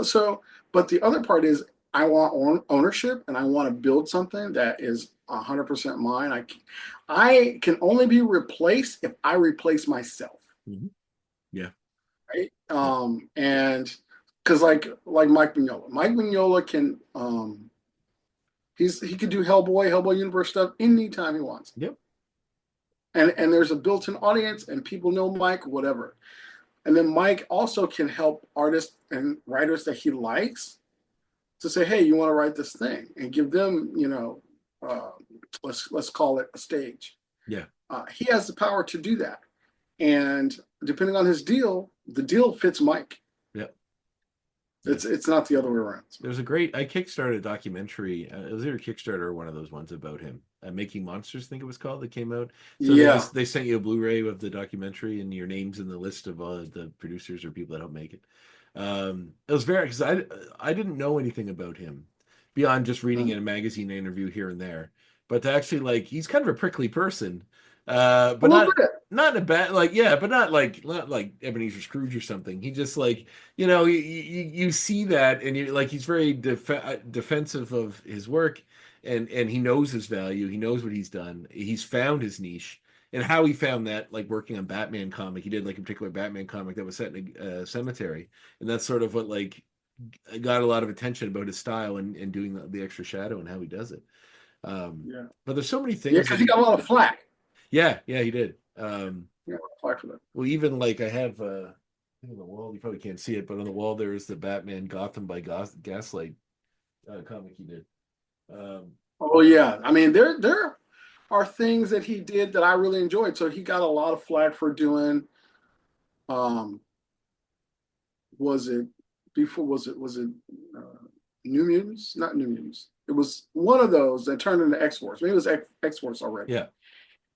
so. But the other part is I want ownership, and I want to build something that is 100% mine. I can only be replaced if I replace myself. Mhm. Yeah. Right. Yeah. And because like Mike Mignola can he can do Hellboy Universe stuff anytime he wants. Yep. And there's a built-in audience, and people know Mike, whatever. And then Mike also can help artists and writers that he likes to say, hey, you want to write this thing, and give them, let's call it a stage. Yeah. He has the power to do that. And depending on his deal, the deal fits Mike. Yep. It's not the other way around. There's I kickstarted a documentary. It was either Kickstarter or one of those ones about him. Making Monsters, I think it was called, that came out. So Yeah. they sent you a Blu-ray of the documentary, and your name's in the list of the producers or people that helped make it. It was very, because I didn't know anything about him beyond just reading in a magazine interview here and there. But to actually, he's kind of a prickly person, but A little bit. not in a bad, but not like Ebenezer Scrooge or something. He just you see that, and he's very defensive of his work, and he knows his value. He knows what he's done. He's found his niche, and how he found that, like working on Batman comic. He did a particular Batman comic that was set in a cemetery, and that's sort of what got a lot of attention about his style and doing the extra shadow and how he does it. Yeah. But there's so many things. Yeah, because he got a lot of flack. Yeah, he did. Yeah, flack for that. Well, even I have on the wall, you probably can't see it, but on the wall there is the Batman Gotham by Gaslight comic he did. Oh yeah, I mean there are things that he did that I really enjoyed. So he got a lot of flack for doing. Was it before? Was it New Mutants? Not New Mutants. It was one of those that turned into X Force. Maybe it was X Force already. Yeah.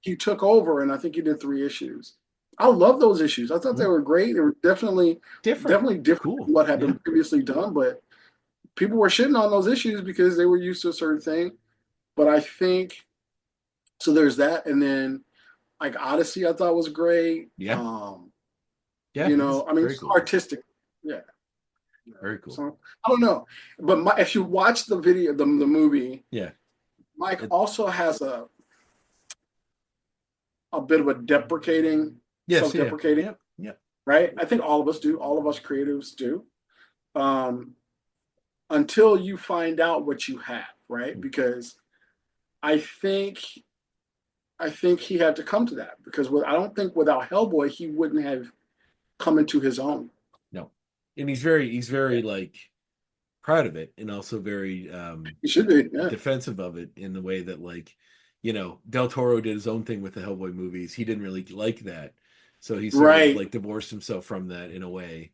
He took over, and I think he did 3 issues. I love those issues. I thought they were great. They were definitely different Cool. from what had been previously done, but people were shitting on those issues because they were used to a certain thing. But I think so. There's that, and then Odyssey, I thought was great. Yeah. I mean, it's cool. artistic. Yeah. Very cool. So I don't know, but if you watch the video, the movie, yeah, Mike also has a bit of a self-deprecating. Yeah. Right. I think all of us do. All of us creatives do. Until you find out what you have, right? Because I think he had to come to that, because I don't think without Hellboy he wouldn't have come into his own. No, and he's very proud of it, and also very he should be defensive of it, in the way that Del Toro did his own thing with the Hellboy movies. He didn't really like that, so he sort of divorced himself from that in a way,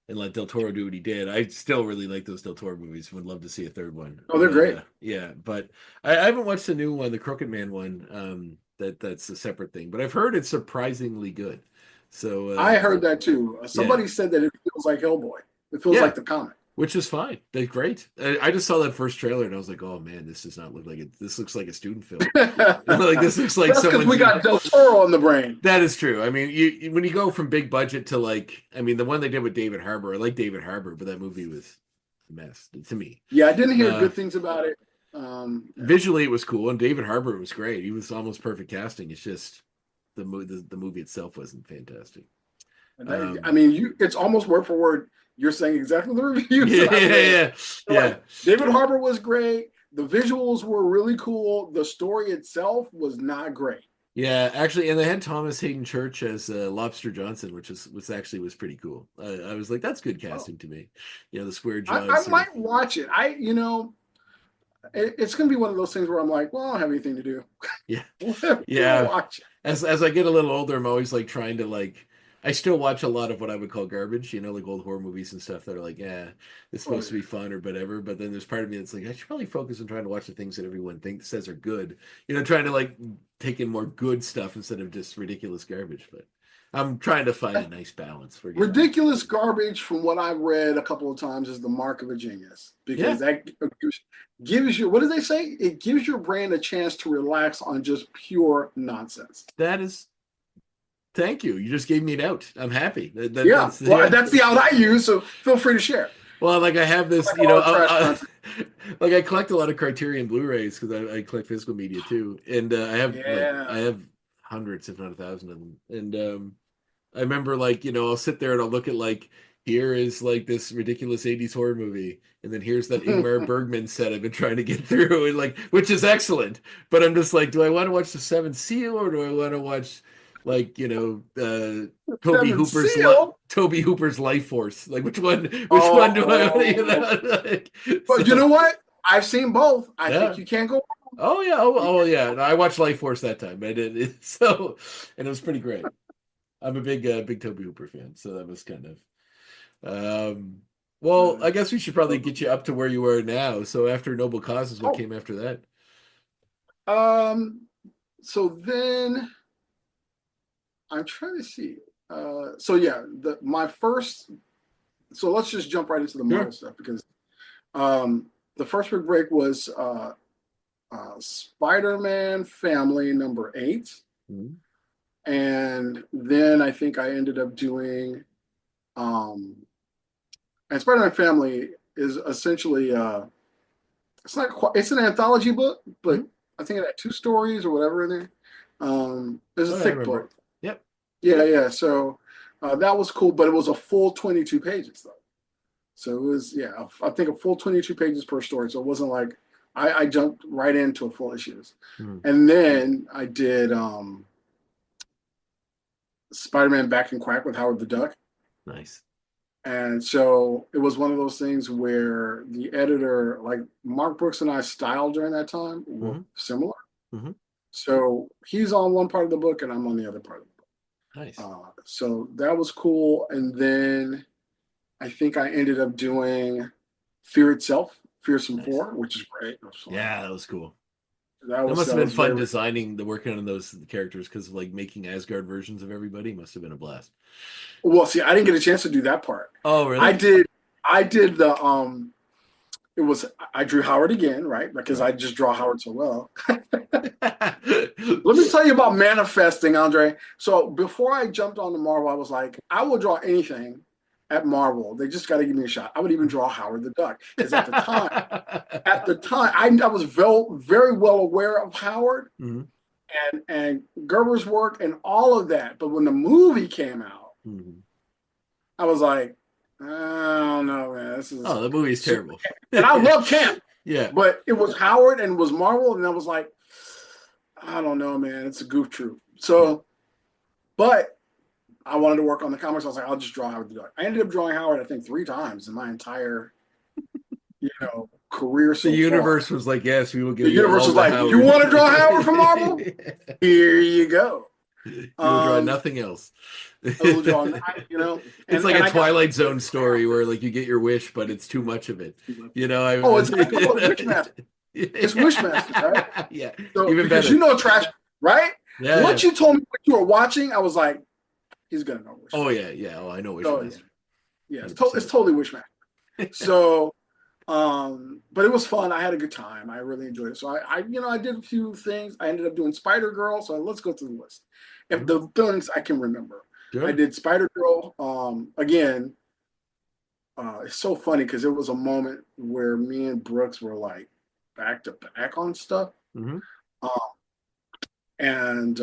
and let Del Toro do what he did. I still really like those Del Toro movies. Would love to see a third one. Oh, they're great. Yeah, but I haven't watched the new one, the Crooked Man one. That's a separate thing, but I've heard it's surprisingly good. So I heard that too. Somebody said that it feels like Hellboy. It feels like the comic, which is fine. They're great. I just saw that first trailer and I was like, oh man, this does not look like it. This looks like a student film. This looks like that's because we got Del Toro on the brain. That is true. I mean, when you go from big budget to the one they did with David Harbour, I like David Harbour, but that movie was a mess to me. Yeah, I didn't hear good things about it. Visually, it was cool, and David Harbour was great. He was almost perfect casting. It's just the movie itself wasn't fantastic. I mean, it's almost word for word. You're saying exactly the reviews. Yeah. David Harbour was great. The visuals were really cool. The story itself was not great. Yeah, actually, and they had Thomas Hayden Church as Lobster Johnson, which was pretty cool. I was like, that's good casting to me. The square jaws. I might watch it. It's going to be one of those things where I'm like, well, I don't have anything to do. Yeah. Watch it. As I get a little older, I'm always trying to I still watch a lot of what I would call garbage, like old horror movies and stuff that are like, yeah, it's Oh, supposed to be fun or whatever. But then there's part of me that's like, I should probably focus on trying to watch the things that everyone thinks says are good. Trying to like take in more good stuff instead of just ridiculous garbage. But I'm trying to find a nice balance for ridiculous garbage, from what I've read a couple of times, is the mark of a genius, Yeah, because that gives you, what do they say? It gives your brain a chance to relax on just pure nonsense. that is. Thank you. You just gave me an out. I'm happy. Yeah, That's well, yeah. that's the out I use, so feel free to share. Well, like I have this, Like all the trash content. like I collect a lot of Criterion Blu-rays because I collect physical media too, and I Yeah. have hundreds, if not 1,000 of them. And I remember I'll sit there and I'll look at here is like this ridiculous 80s horror movie, and then here's that Ingmar Bergman set I've been trying to get through, and which is excellent. But I'm just like, do I want to watch The Seventh Seal or do I want to watch like Toby Seven Hooper's Seal. Toby Hooper's Life Force? Like which one do I Oh, like, but you so know what? I've seen both. I think yeah. you can't go. Oh yeah, oh yeah. No, I watched Life Force that time. I did so, and it was pretty great. I'm a big Toby Hooper fan, so that was kind of well, I guess we should probably get you up to where you are now. So after Noble Causes, what Oh, came after that? um. So then I'm trying to see. So yeah, my first. So let's just jump right into the Marvel Sure. stuff, because the first big break was Spider-Man Family #8, Mhm. and then I think I ended up doing um, and Spider-Man Family is essentially it's not quite, it's an anthology book, but Mhm. I think it had 2 stories or whatever in there. It's a Oh, yeah, I thick remember it. book. Yep. Yeah, yeah. So that was cool, but it was a full 22 pages though. So it was, yeah, I think a full 22 pages per story. So it wasn't like I jumped right into a full issues. Mhm. And then I did Spider-Man Back in Quack with Howard the Duck. Nice. And so it was one of those things where the editor, like Mark Brooks and I's style during that time were Hmm. similar. Hmm. So he's on one part of the book and I'm on the other part of the book. Nice. So that was cool. And then I think I ended up doing Fear Itself, Fearsome Nice. 4, which is great. It was fun. Yeah, that was cool. That That was must that have been was fun very. designing working on those characters because like making Asgard versions of everybody must have been a blast. Well, see, I didn't get a chance to do that part. Oh, I really? did. I did the. It was I drew Howard again, right? Because Right. I just draw Howard so well. Let me tell you about manifesting, Andre. So before I jumped on the Marvel, I was like, I will draw anything at Marvel. They just got to give me a shot. I would even draw Howard the Duck, because at the time, I was very well aware of Howard Mhm. and Gerber's work and all of that. But when the movie came out, Mhm. I was like, I don't know, man. This is Oh, the movie's super, terrible. and I love camp, Yeah. but it was Howard and it was Marvel, and I was like, I don't know, man. It's a goof troop. Yeah. So, but I wanted to work on the comics. I was like, I'll just draw Howard the Duck. I ended up drawing Howard, I think, 3 times in my entire, career The so far. universe was like, yes, we will The give you universe all was the like, you Howard. want to draw Howard from Marvel? Here you go. You will draw Um, nothing else. I will draw, It's and like and a I got Twilight Zone story where like you get your wish, but it's too much of it. oh, it's I call it Wishmaster. It's Wishmaster, right? Yeah, So even because better. trash, right? Yeah, yeah. Once you told me what you were watching, I was like, he's gonna know Oh Wishmaster. yeah, yeah. Oh, I know So yeah, Wishmaster. yeah, it's 100%. totally Wishmaster. So, but it was fun. I had a good time. I really enjoyed it. So I did a few things. I ended up doing Spider Girl. So let's go through the list. If Mhm. the things I can remember, I Sure. did Spider Girl. Again, it's so funny because it was a moment where me and Brooks were like back to back on stuff. Hmm. Um, and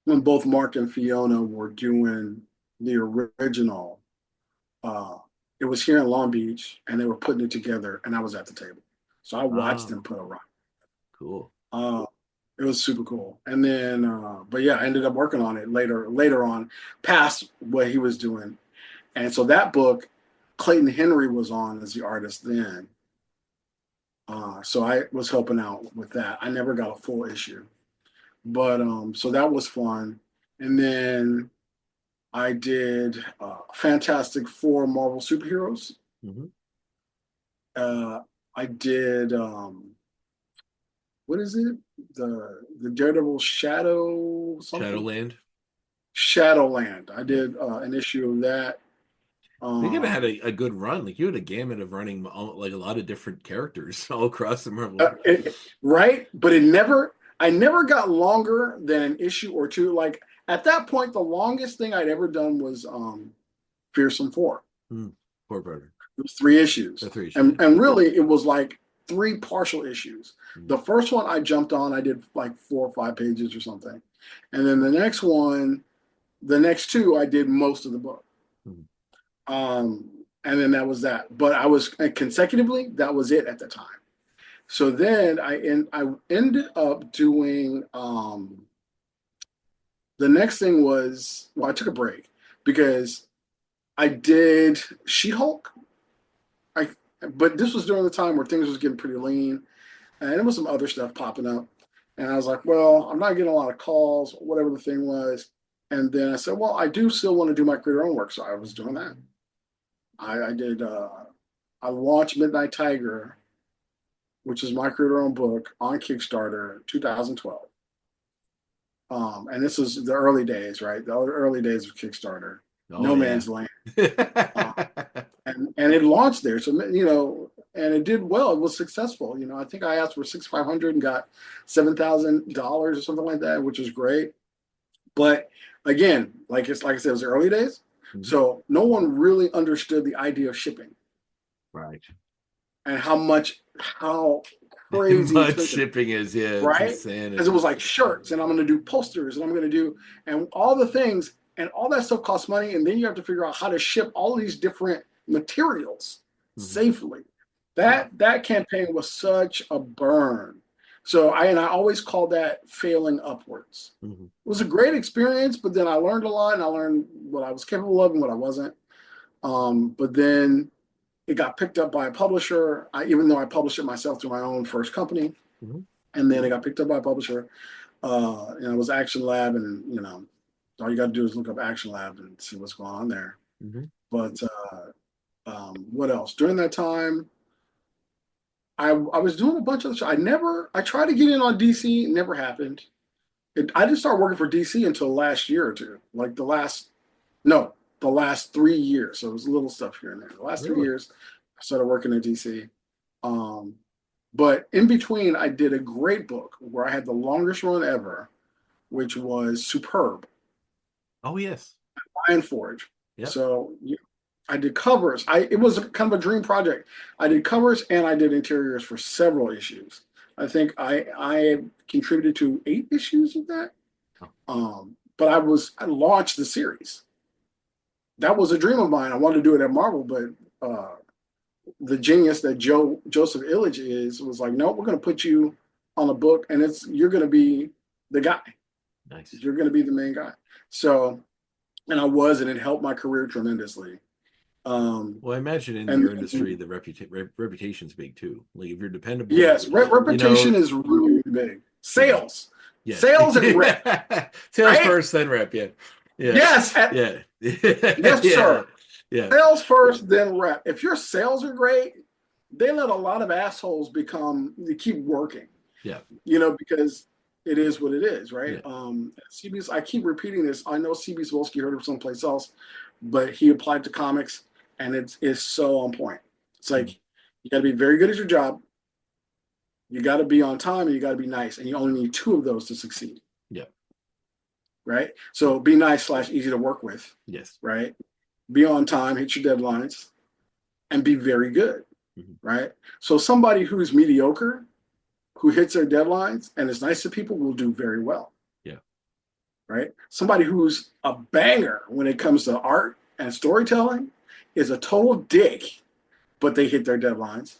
when both Mark and Fiona were doing the original, uh, it was here in Long Beach, and they were putting it together, and I was at the table, so I watched them Oh, put a rock. cool. Uh, it was super cool. And then, but yeah, I ended up working on it later on, past what he was doing, and so that book, Clayton Henry was on as the artist then. So I was helping out with that. I never got a full issue, but so that was fun. And then I did Fantastic Four Marvel superheroes. Mhm. I did what is it? The Daredevil Shadow something? Shadowland. Shadowland. I Yeah. did an issue of that. They could have had Um, a good run. Like you had a gamut of running like a lot of different characters all across the Marvel. right? But I never got longer than an issue or two. Like at that point, the longest thing I'd ever done was Fearsome Four. Hmm. Poor brother. It was 3 issues. The three issues. And really it was like three partial issues. Hmm. The first one I jumped on, I did like 4 or 5 pages or something. And then the next one, the next two, I did most of the book. Hmm. And then that was that. But I was consecutively, that was it at the time. So then I ended up doing the next thing was, well, I took a break because I did She-Hulk. But this was during the time where things was getting pretty lean, and there was some other stuff popping up. And I was like, well, I'm not getting a lot of calls, whatever the thing was. And then I said, well, I do still want to do my creator own work, so I was doing that. I did. I launched Midnight Tiger, which is my creator own book, on Kickstarter, 2012. And this was the early days, right? The early days of Kickstarter, Oh, No yeah. Man's Land. And it launched there. So, and it did well. It was successful. I think I asked for $6,500 and got $7,000 or something like that, which was great. But again, like I said, it was the early days. Mhm. So no one really understood the idea of shipping Right. and how crazy Much expensive, shipping is, yeah, it's right? insanity. Because it was like shirts, and I'm going to do posters, and I'm going to do, and all the things, and all that stuff costs money, and then you have to figure out how to ship all these different materials safely. That campaign was such a burn. So I always call that failing upwards. Mhm. It was a great experience, but then I learned a lot, and I learned what I was capable of and what I wasn't. But then it got picked up by a publisher. Even though I published it myself through my own first company, Mhm. and then it got picked up by a publisher. It was Action Lab, and all you got to do is look up Action Lab and see what's going on there. Mhm. But what else? During that time, I was doing a bunch of stuff. I tried to get in on DC, it never happened. I didn't start working for DC until last year or two, like the last 3 years. So it was little stuff here and there. The last 3 years, I started working at DC. But in between, I did a great book where I had the longest run ever, which was Superb, Oh, yes. Iron Forge. Yep. So I did covers. It was kind of a dream project. I did covers and I did interiors for several issues. I think I contributed to 8 issues of that. But I launched the series. That was a dream of mine. I wanted to do it at Marvel, but the genius that Joseph Illich was like, no, we're going to put you on a book, and you're going to be the guy. Nice. You're going to be the main guy. So, and I was, and it helped my career tremendously. Well, I imagine in your industry, the reputation's big too. Like if you're dependable. Yes, reputation is really big. Sales. Yes. Sales and rep. Sales right? first, then rep. Yeah. Yes. Yeah. Yes, sir. Yeah. Sales first, then rep. If your sales are great, they let a lot of assholes they keep working. Yeah. Because it is what it is, right? Yeah. CB, I keep repeating this. I know CB Zwolski heard it someplace else, but he applied to comics, and it's so on point. It's like you got to be very good at your job. You got to be on time, and you got to be nice, and you only need 2 of those to succeed. Yeah. Right. So be nice / easy to work with. Yes. Right. Be on time, hit your deadlines, and be very good. Right. So somebody who's mediocre, who hits their deadlines and is nice to people, will do very well. Yeah. Right. Somebody who's a banger when it comes to art and storytelling is a total dick, but they hit their deadlines.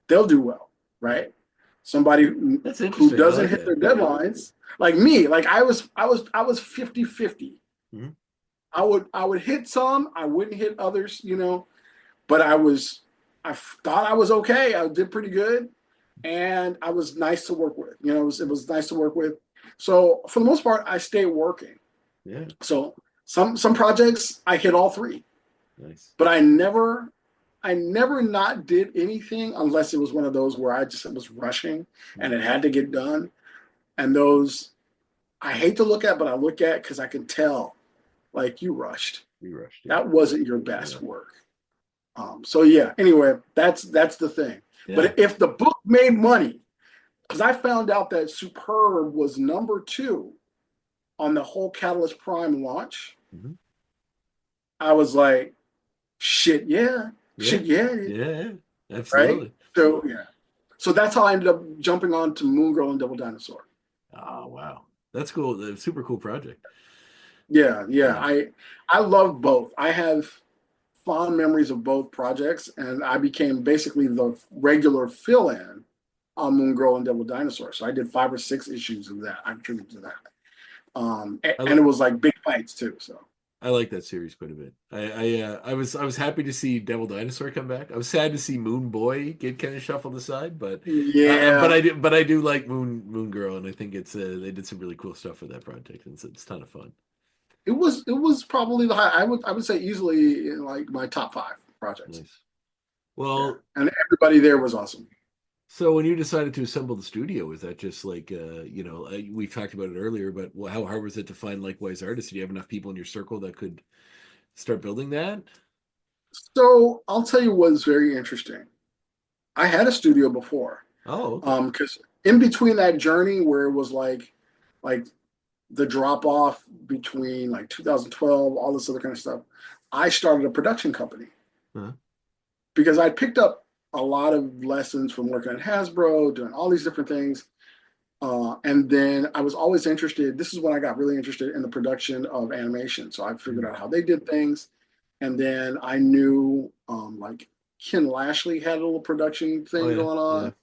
They'll do well. Right. Somebody who doesn't hit their deadlines, like me, like I was 50-50. I would hit some, I wouldn't hit others, but I thought I was okay. I did pretty good, and I was nice to work with. It was nice to work with. So for the most part, I stayed working. Yeah. So Some projects I hit all three, Nice. but I never not did anything unless it was one of those where I just was rushing and it had to get done. And those I hate to look at, but I look at because I can tell, like, you rushed. We rushed. That wasn't your best work. So yeah. Anyway, that's the thing. Yeah. But if the book made money, because I found out that Superb was #2 on the whole Catalyst Prime launch, I was like, shit, yeah. Shit, yeah. Yeah, absolutely. Right? So, yeah. So that's how I ended up jumping on to Moon Girl and Devil Dinosaur. Oh, wow. That's cool. That's a super cool project. Yeah. I love both. I have fond memories of both projects, and I became basically the regular fill-in on Moon Girl and Devil Dinosaur. So I did 5 or 6 issues of that. I contributed to that. And it was like big fights too. So I like that series quite a bit. I was happy to see Devil Dinosaur come back. I was sad to see Moon Boy get kind of shuffled aside, but yeah. but I do like Moon Girl, and I think it's they did some really cool stuff for that project. It's a ton of fun. It was probably the high. I would say easily in like my top 5 projects. Nice. Well, and everybody there was awesome. So when you decided to assemble the studio, was that just like, we talked about it earlier, but how hard was it to find likewise artists? Did you have enough people in your circle that could start building that? So I'll tell you what's very interesting. I had a studio before. Oh, okay. Because in between that journey where it was like the drop off between like 2012, all this other kind of stuff, I started a production company because I picked up a lot of lessons from working at Hasbro, doing all these different things. And then I was always interested. This is when I got really interested in the production of animation. So I figured out how they did things. And then I knew like Ken Lashley had a little production thing going on.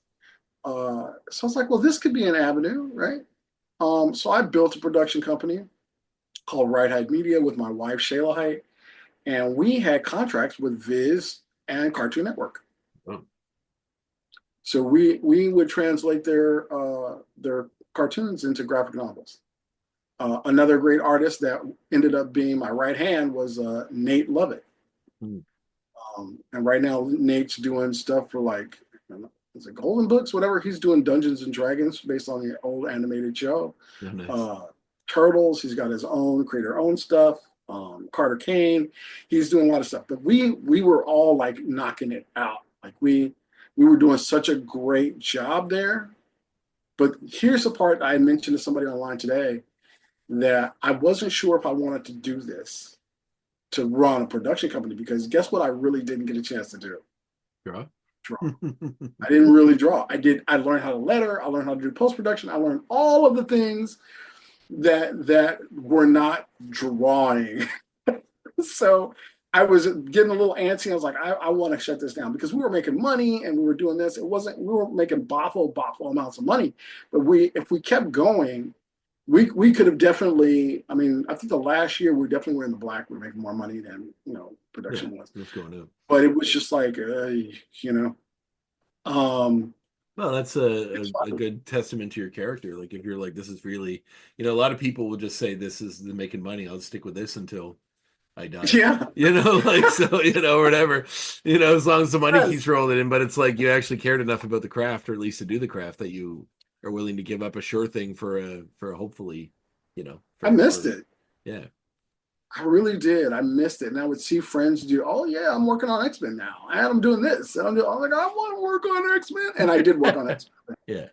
Yeah. So I was like, well, this could be an avenue, right? So I built a production company called Right Height Media with my wife, Shayla Height. And we had contracts with Viz and Cartoon Network. So we would translate their cartoons into graphic novels. Another great artist that ended up being my right hand was Nate Lovett. And right now Nate's doing stuff for like, is it Golden Books, whatever. He's doing Dungeons and Dragons based on the old animated show. Oh, nice. Turtles, he's got his own, creator own stuff. Carter Kane, he's doing a lot of stuff. But we were all like knocking it out. Like we were doing such a great job there. But here's the part I mentioned to somebody online today that I wasn't sure if I wanted to do this, to run a production company, because guess what I really didn't get a chance to do? Draw. I didn't really draw. I learned how to letter. I learned how to do post-production. I learned all of the things that were not drawing. So I was getting a little antsy. I was like, I want to shut this down because we were making money and we were doing this. We were making baffle amounts of money. But if we kept going, we could have definitely, I mean, I think the last year we definitely were in the black. We were making more money than, production was. What's going on? But it was just like, Well, that's a good testament to your character. Like if you're like, this is really, a lot of people will just say this is the making money. I'll stick with this until I die. Yeah. Or whatever, as long as the money keeps rolling in. But it's like you actually cared enough about the craft, or at least to do the craft, that you are willing to give up a sure thing for a hopefully, I missed it. Yeah. I really did. I missed it. And I would see friends do, oh, yeah, I'm working on X-Men now. And I'm doing this. And I'm like, I want to work on X-Men. And I did work on X-Men. Yeah.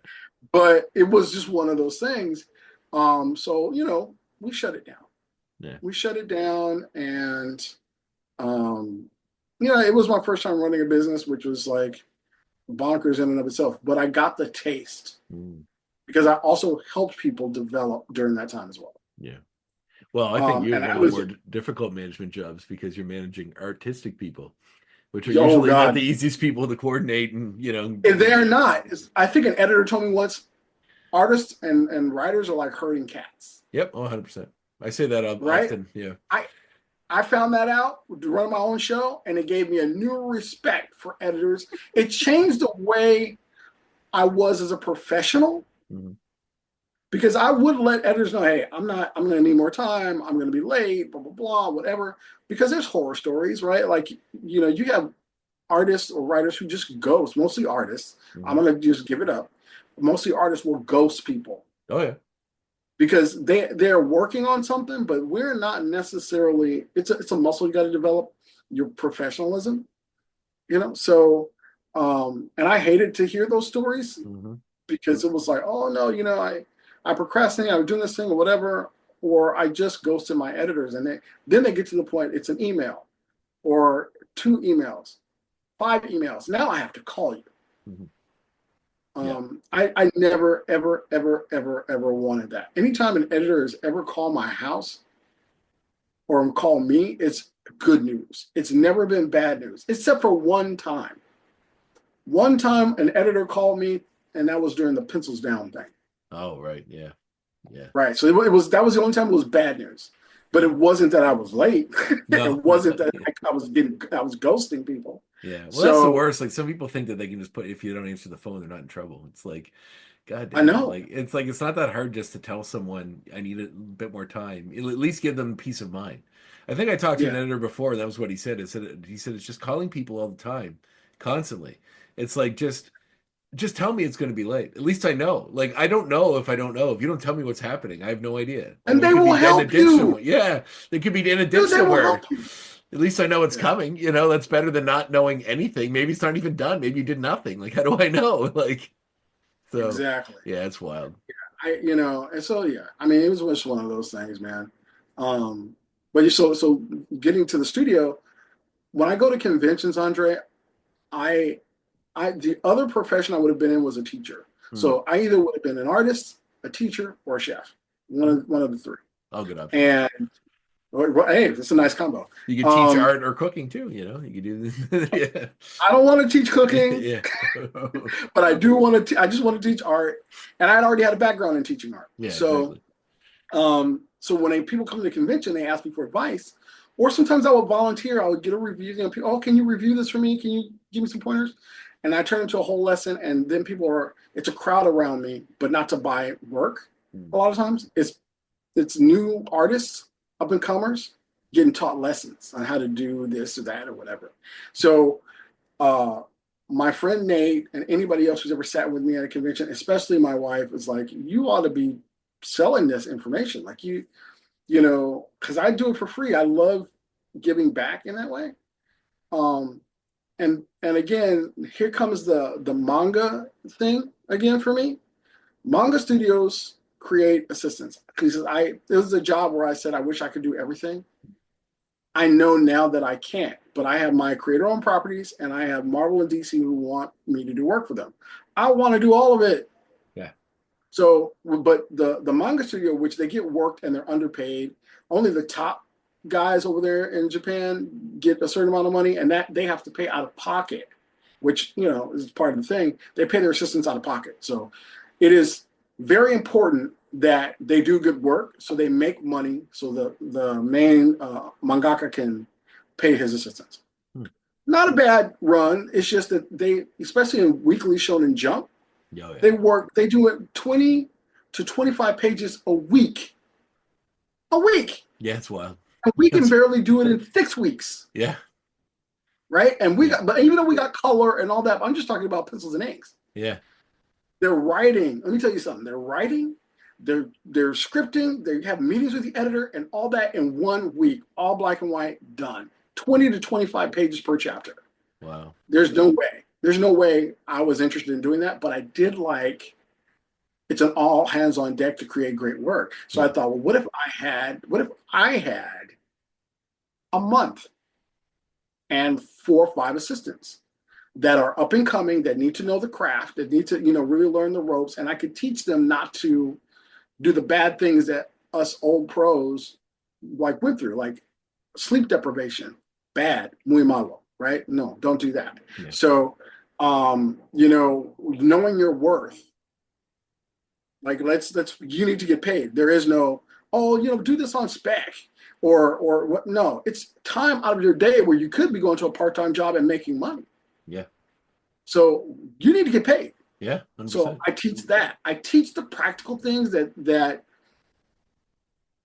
But it was just one of those things. So, we shut it down. Yeah. We shut it down. And, it was my first time running a business, which was like bonkers in and of itself. But I got the taste because I also helped people develop during that time as well. Yeah. Well, I think you have one of the more difficult management jobs because you're managing artistic people, which are usually not the easiest people to coordinate. And, they are not. I think an editor told me once, artists and writers are like herding cats. Yep. 100%. I say that often. Yeah. I found that out running my own show, and it gave me a new respect for editors. It changed the way I was as a professional. because I would let editors know, hey, I'm going to need more time. I'm going to be late, blah, blah, blah, whatever. Because there's horror stories, right? Like, you have artists or writers who just ghost, mostly artists. I'm going to just give it up. Mostly artists will ghost people. Oh, yeah. Because they're working on something, but we're not necessarily, it's a muscle you got to develop, your professionalism, So, and I hated to hear those stories because it was like, oh no, I procrastinated, I was doing this thing or whatever, or I just ghosted my editors, and then they get to the point, it's an email or 2 emails, 5 emails. Now I have to call you. I never, ever, ever, ever, ever wanted that. Anytime an editor has ever called my house or call me, it's good news. It's never been bad news, except for one time. One time an editor called me, and that was during the pencils down thing. Oh, right. Yeah. Yeah. Right. So that was the only time it was bad news. But it wasn't that I was late. No. It wasn't that I was ghosting people. Yeah. Well, that's the worst. Like, some people think that they can just if you don't answer the phone, they're not in trouble. It's like, God damn. I know. It's not that hard just to tell someone I need a bit more time. It'll at least give them peace of mind. I think I talked to an editor before. That was what he said. He said it's just calling people all the time, constantly. It's like, just tell me it's going to be late. At least I know. Like, I don't know if I don't know. If you don't tell me what's happening, I have no idea. And they will help you. Yeah, they could be in a ditch somewhere. At least I know it's coming. That's better than not knowing anything. Maybe it's not even done. Maybe you did nothing. Like, how do I know? So exactly. Yeah, it's wild. Yeah, and so yeah. I mean, it was just one of those things, man. But so getting to the studio, when I go to conventions, Andre, the other profession I would have been in was a teacher. So I either would have been an artist, a teacher, or a chef. One of the 3. Oh, good option. And hey, it's a nice combo. You can teach art or cooking too. You could do this. Yeah. I don't want to teach cooking. Yeah. But I do want to. I just want to teach art, and I'd already had a background in teaching art. Yeah. So, exactly. So when people come to the convention, they ask me for advice, or sometimes I would volunteer. I would get a review. People, can you review this for me? Can you give me some pointers? And I turn into a whole lesson, and then it's a crowd around me, but not to buy work. A lot of times, it's new artists, up and comers, getting taught lessons on how to do this or that or whatever. So, my friend Nate and anybody else who's ever sat with me at a convention, especially my wife, is like, you ought to be selling this information, like because I do it for free. I love giving back in that way. And again, here comes the manga thing again for me. Manga studios create assistants. Because it was a job where I said I wish I could do everything. I know now that I can't, but I have my creator-owned properties, and I have Marvel and DC who want me to do work for them. I want to do all of it. Yeah. So, but the manga studio, which they get worked and they're underpaid, only the top guys over there in Japan get a certain amount of money, and that they have to pay out of pocket, which is part of the thing. They pay their assistants out of pocket. So it is very important that they do good work, so they make money, so the main mangaka can pay his assistants. Not a bad run. It's just that they, especially in Weekly Shonen Jump, they do it 20 to 25 pages a week. A week. Yeah, it's wild. And we can barely do it in 6 weeks. Yeah. Right? And but even though we got color and all that, I'm just talking about pencils and inks. Yeah. They're writing. Let me tell you something. They're writing, they're scripting, they have meetings with the editor and all that in 1 week, all black and white, done. 20 to 25 pages per chapter. Wow. There's no way I was interested in doing that, but I did it's an all hands on deck to create great work. So I thought, well, what if I had a month and 4 or 5 assistants that are up and coming, that need to know the craft, that need to, really learn the ropes, and I could teach them not to do the bad things that us old pros went through, like sleep deprivation, bad, muy malo, right? No, don't do that. Yeah. So, knowing your worth, like you need to get paid. There is no, do this on spec or what? No, it's time out of your day where you could be going to a part-time job and making money. Yeah. So you need to get paid. Yeah, So 100%. I teach that. I teach the practical things that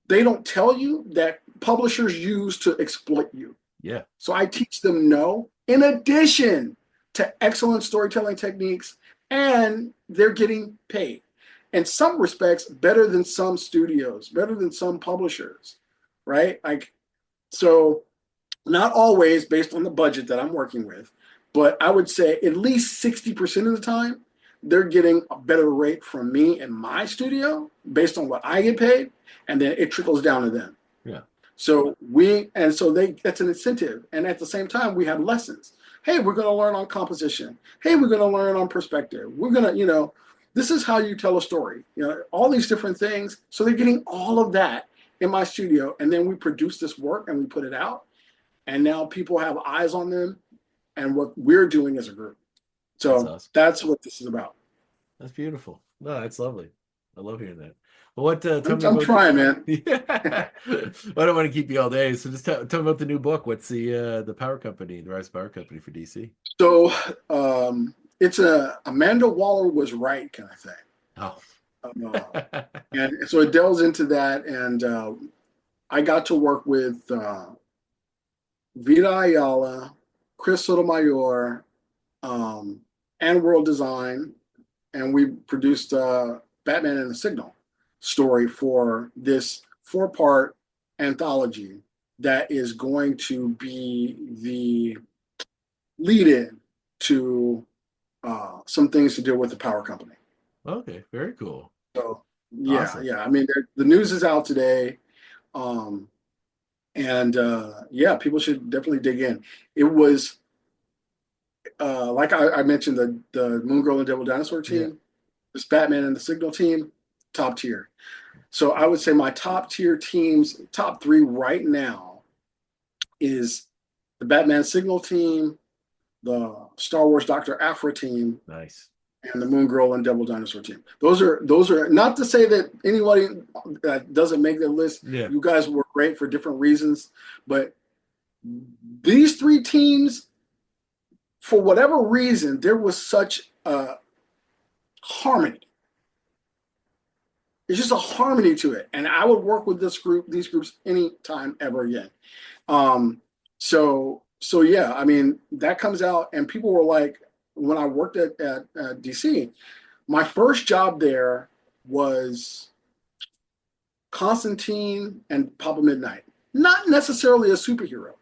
they don't tell you that publishers use to exploit you. Yeah. So I teach them no, in addition to excellent storytelling techniques, and they're getting paid. In some respects, better than some studios, better than some publishers, right? Like, so not always based on the budget that I'm working with, but I would say at least 60% of the time, they're getting a better rate from me and my studio based on what I get paid, and then it trickles down to them. Yeah. So that's an incentive. And at the same time, we have lessons. Hey, we're going to learn on composition. Hey, we're going to learn on perspective. We're going to, this is how you tell a story, all these different things. So they're getting all of that in my studio. And then we produce this work and we put it out. And now people have eyes on them and what we're doing as a group. So that's what this is about. That's beautiful. No, that's lovely. I love hearing that. Well, what? Tell me I'm about trying, man. Yeah. Well, I don't want to keep you all day, so just tell me about the new book. What's the Power Company, the Rise Power Company for DC? So it's Amanda Waller was right kind of thing. Oh. And so it delves into that, and I got to work with Vida Ayala, Chris Sotomayor, and World Design, and we produced Batman and the Signal story for this 4-part anthology that is going to be the lead-in to some things to deal with the power company. Okay, very cool. So yeah, Awesome. yeah. I mean, the news is out today, and yeah, people should definitely dig in. It was like I mentioned, the Moon Girl and Devil Dinosaur team, this Batman and the Signal team, top tier. So I would say my top tier teams, top 3 right now, is the Batman Signal team, the Star Wars Dr. Aphra team, Nice, and the Moon Girl and Devil Dinosaur team. Those are not to say that anybody that doesn't make the list, you guys were great for different reasons, but these 3 teams, for whatever reason, there was such a harmony. It's just a harmony to it, and I would work with these groups anytime ever again. So yeah, I mean, that comes out, and people were like, when I worked at DC, my first job there was Constantine and Papa Midnight. Not necessarily a superhero,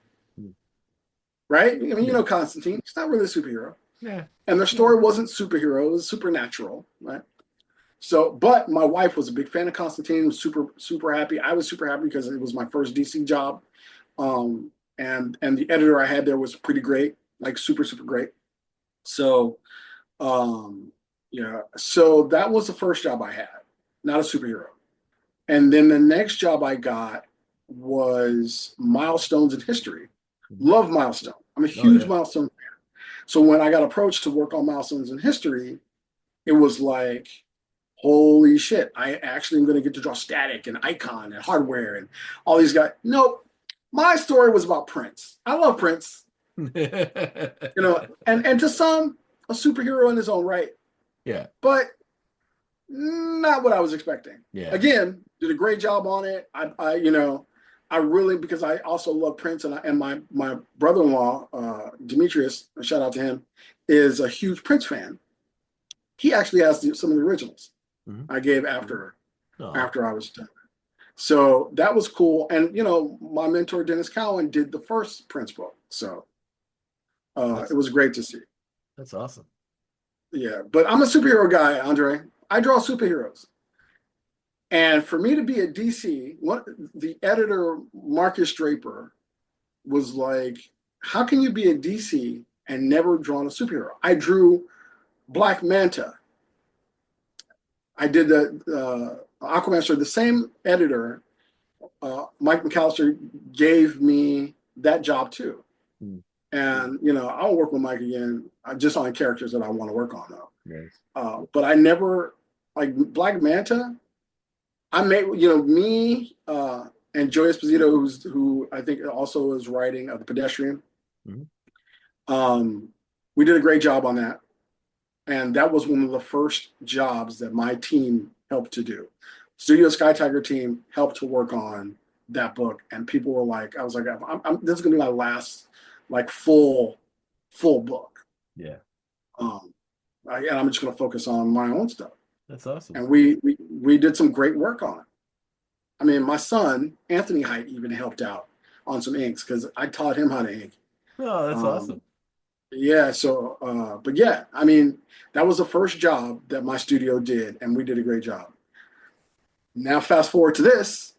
right? I mean, Constantine, he's not really a superhero. Yeah. And their story wasn't superhero, it was supernatural, right? So, but my wife was a big fan of Constantine, was super, super happy. I was super happy because it was my first DC job. And the editor I had there was pretty great, like super, super great. So, yeah, so that was the first job I had, not a superhero. And then the next job I got was Milestones in History. Love Milestone. I'm a huge Milestone fan. So when I got approached to work on Milestones in History, it was like, holy shit, I actually am going to get to draw Static and Icon and Hardware and all these guys. Nope. My story was about Prince. I love Prince. And to some, a superhero in his own right. Yeah. But not what I was expecting. Yeah. Again, did a great job on it. I really, because I also love Prince, and my brother-in-law, Demetrius, a shout out to him, is a huge Prince fan. He actually has some of the originals I gave after I was done. So that was cool. And, my mentor, Dennis Cowan, did the first Prince book. So it was great to see. That's awesome. Yeah, but I'm a superhero guy, Andre. I draw superheroes. And for me to be a DC, the editor, Marcus Draper, was like, how can you be a DC and never drawn a superhero? I drew Black Manta. I did the Aquaman story. The same editor, Mike McAllister, gave me that job too. And, I'll work with Mike again, just on characters that I want to work on though. Nice. But I never, like Black Manta, I made, me and Joey Esposito, who I think also is writing The Pedestrian. We did a great job on that. And that was one of the first jobs that my team helped to do. Studio Skye-Tiger team helped to work on that book, and people were like, I was like, this is gonna be my last like full book. Yeah, And I'm just gonna focus on my own stuff. that's awesome. And we did some great work on it. I mean, my son Anthony Height even helped out on some inks because I taught him how to ink. Oh, that's Um, awesome. yeah, so but yeah, I mean, that was the first job that my studio did, and we did a great job. Now fast forward to this,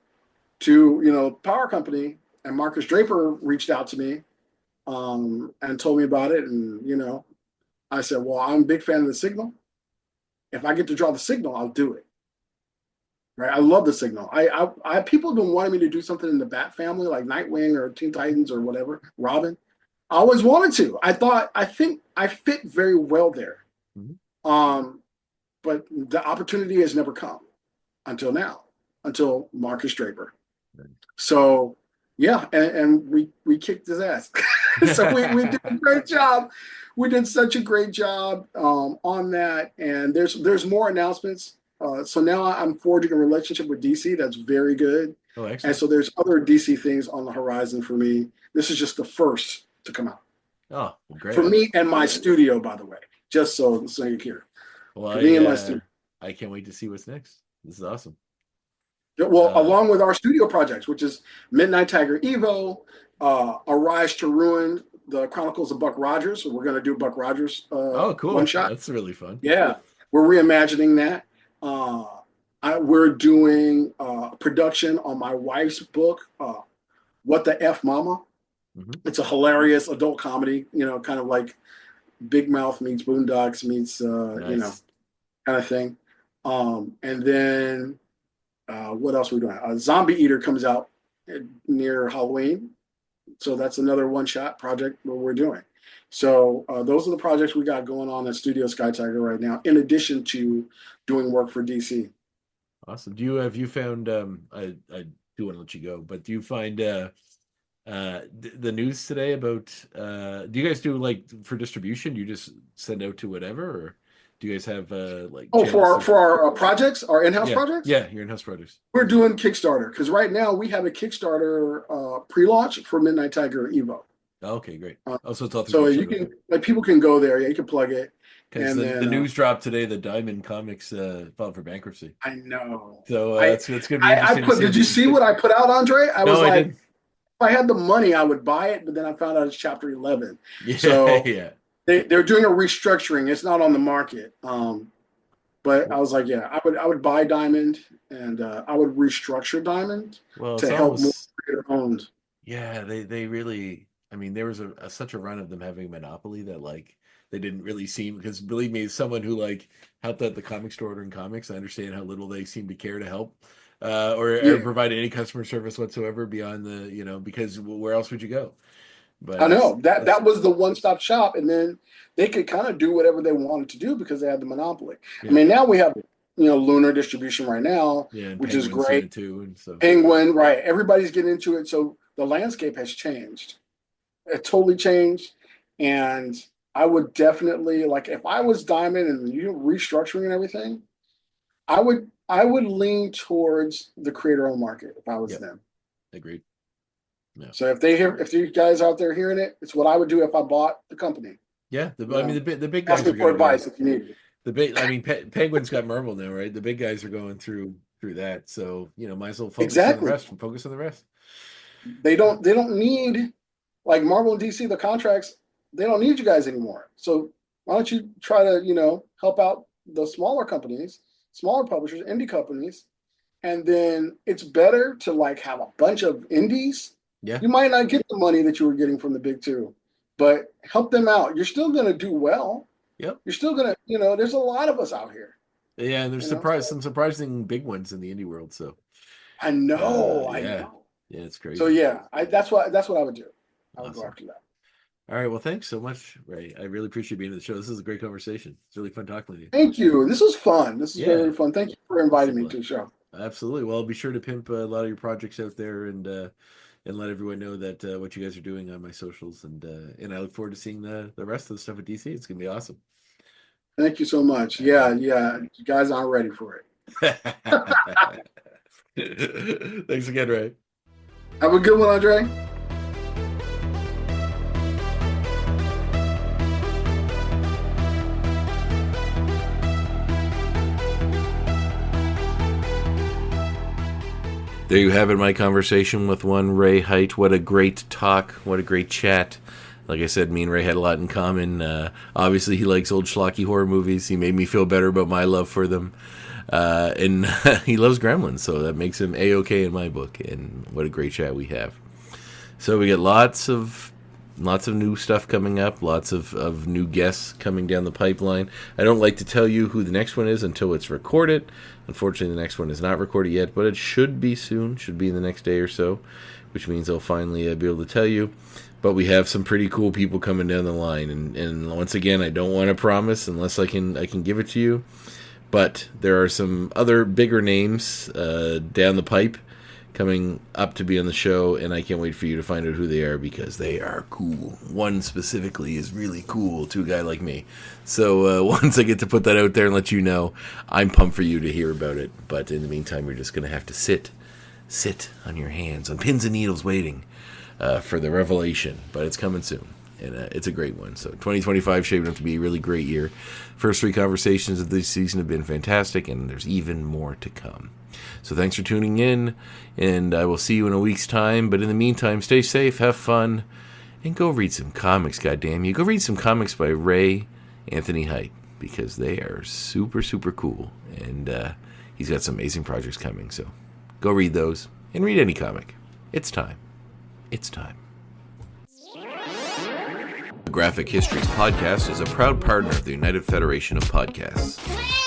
to Power Company, and Marcus Draper reached out to me and told me about it, and I said, well, I'm a big fan of the Signal. If I get to draw the Signal, I'll do it. Right? I love the Signal. I people have been wanting me to do something in the Bat family, like Nightwing or Teen Titans or whatever, Robin. I always wanted to. I think I fit very well there. Mm-hmm. But the opportunity has never come until now, until Marcus Draper. Right. So yeah, and we kicked his ass. So we did a great job. We did such a great job on that, and there's more announcements. So now I'm forging a relationship with DC that's very good. Oh, And excellent. so there's other DC things on the horizon for me. This is just the first to come out Oh, well, great. for me and my studio, by the way. Just so you hear. Well, For me and my studio. I can't wait to see what's next. This is awesome. Well, along with our studio projects, which is Midnight Tiger Evo, Arise to Ruin, the Chronicles of Buck Rogers. So we're going to do Buck Rogers Oh, cool. one shot. That's really fun. Yeah, we're reimagining that. We're doing production on my wife's book, What the F Mama. Mm-hmm. It's a hilarious adult comedy, kind of like Big Mouth meets Boondocks meets, Nice. kind of thing. And then what else are we doing? Zombie Eater comes out near Halloween. So that's another one-shot project where we're doing. So those are the projects we got going on at Studio Skye-Tiger right now, in addition to doing work for DC. Awesome. Have you found I do want to let you go, but do you find the news today about do you guys do like for distribution, you just send out to whatever, or do you guys have like for our projects, our in-house projects? Yeah, your in-house projects. We're doing Kickstarter because right now we have a Kickstarter pre-launch for Midnight Tiger Evo. Okay, great. So it's all through So you Kickstarter. can people can go there. Yeah, you can plug it. Because And the then news dropped today that Diamond Comics filed for bankruptcy. I know. So it's going to be interesting. Did you see what I put out, Andre? I was No, I like, didn't. if I had the money, I would buy it, but then I found out it's Chapter 11. Yeah, So yeah. they're doing a restructuring. It's not on the market. But I was like, yeah, I would buy Diamond, and I would restructure Diamond Well, to it's help more almost creator owned. yeah. They really. I mean, there was such a run of them having a monopoly that like they didn't really seem, because believe me, as someone who like helped at the comic store ordering comics, I understand how little they seem to care to help or provide any customer service whatsoever beyond the because where else would you go? But I know that was the one-stop shop, and then they could kind of do whatever they wanted to do because they had the monopoly. yeah. I mean, now we have Lunar distribution right now, Yeah, and which is Penguin's doing great. it too, and so Penguin, right? Everybody's getting into it, so the landscape has changed. It totally changed, and I would definitely like if I was Diamond and restructuring and everything, I would lean towards the creator-owned market if I was Yep. them. Agreed. Yeah. So if you guys out there hearing it, it's what I would do if I bought the company. Yeah, I mean the big guys Ask me are for going to advice if you need it. the big. I mean, Penguin's got Marvel now, right? The big guys are going through that, so might as well focus on the Exactly. rest. Focus on the rest. They don't need like Marvel and DC, the contracts, they don't need you guys anymore. So why don't you try to, help out the smaller companies, smaller publishers, indie companies, and then it's better to like have a bunch of indies. Yeah. You might not get the money that you were getting from the big two, but help them out. You're still going to do well. Yep. You're still going to, there's a lot of us out here. Yeah, and there's some surprising big ones in the indie world. So I know. yeah, it's crazy. So yeah, that's what I would do. I would go after that. All right. Well, thanks so much, Ray. I really appreciate being on the show. This is a great conversation. It's really fun talking with you. Thank you. This was fun. This is very fun. Thank you for inviting me to the show. Absolutely. Well, I'll be sure to pimp a lot of your projects out there and let everyone know that what you guys are doing on my socials, and I look forward to seeing the rest of the stuff at DC. It's gonna be awesome. Thank you so much. Yeah, you guys aren't ready for it. Thanks again, Ray. Have a good one, Andre. There you have it, my conversation with one Ray Height. What a great talk. What a great chat. Like I said, me and Ray had a lot in common. Obviously, he likes old schlocky horror movies. He made me feel better about my love for them. And he loves Gremlins, so that makes him A-OK in my book. And what a great chat we have. So we get lots of new stuff coming up, lots of new guests coming down the pipeline. I don't like to tell you who the next one is until it's recorded. Unfortunately, the next one is not recorded yet, but it should be soon, should be in the next day or so, which means I'll finally be able to tell you. But we have some pretty cool people coming down the line, and once again, I don't want to promise unless I can give it to you. But there are some other bigger names down the pipe coming up to be on the show, and I can't wait for you to find out who they are because they are cool. One specifically is really cool to a guy like me. So once I get to put that out there and let you know, I'm pumped for you to hear about it. But in the meantime, you're just going to have to sit on your hands, on pins and needles waiting for the revelation. But it's coming soon, and it's a great one. So 2025 shaping up to be a really great year. First 3 conversations of this season have been fantastic, and there's even more to come. So thanks for tuning in, and I will see you in a week's time. But in the meantime, stay safe, have fun, and go read some comics, goddamn you. Go read some comics by Ray Anthony Height, because they are super, super cool. And he's got some amazing projects coming, so go read those, and read any comic. It's time. It's time. The Graphic Histories Podcast is a proud partner of the United Federation of Podcasts.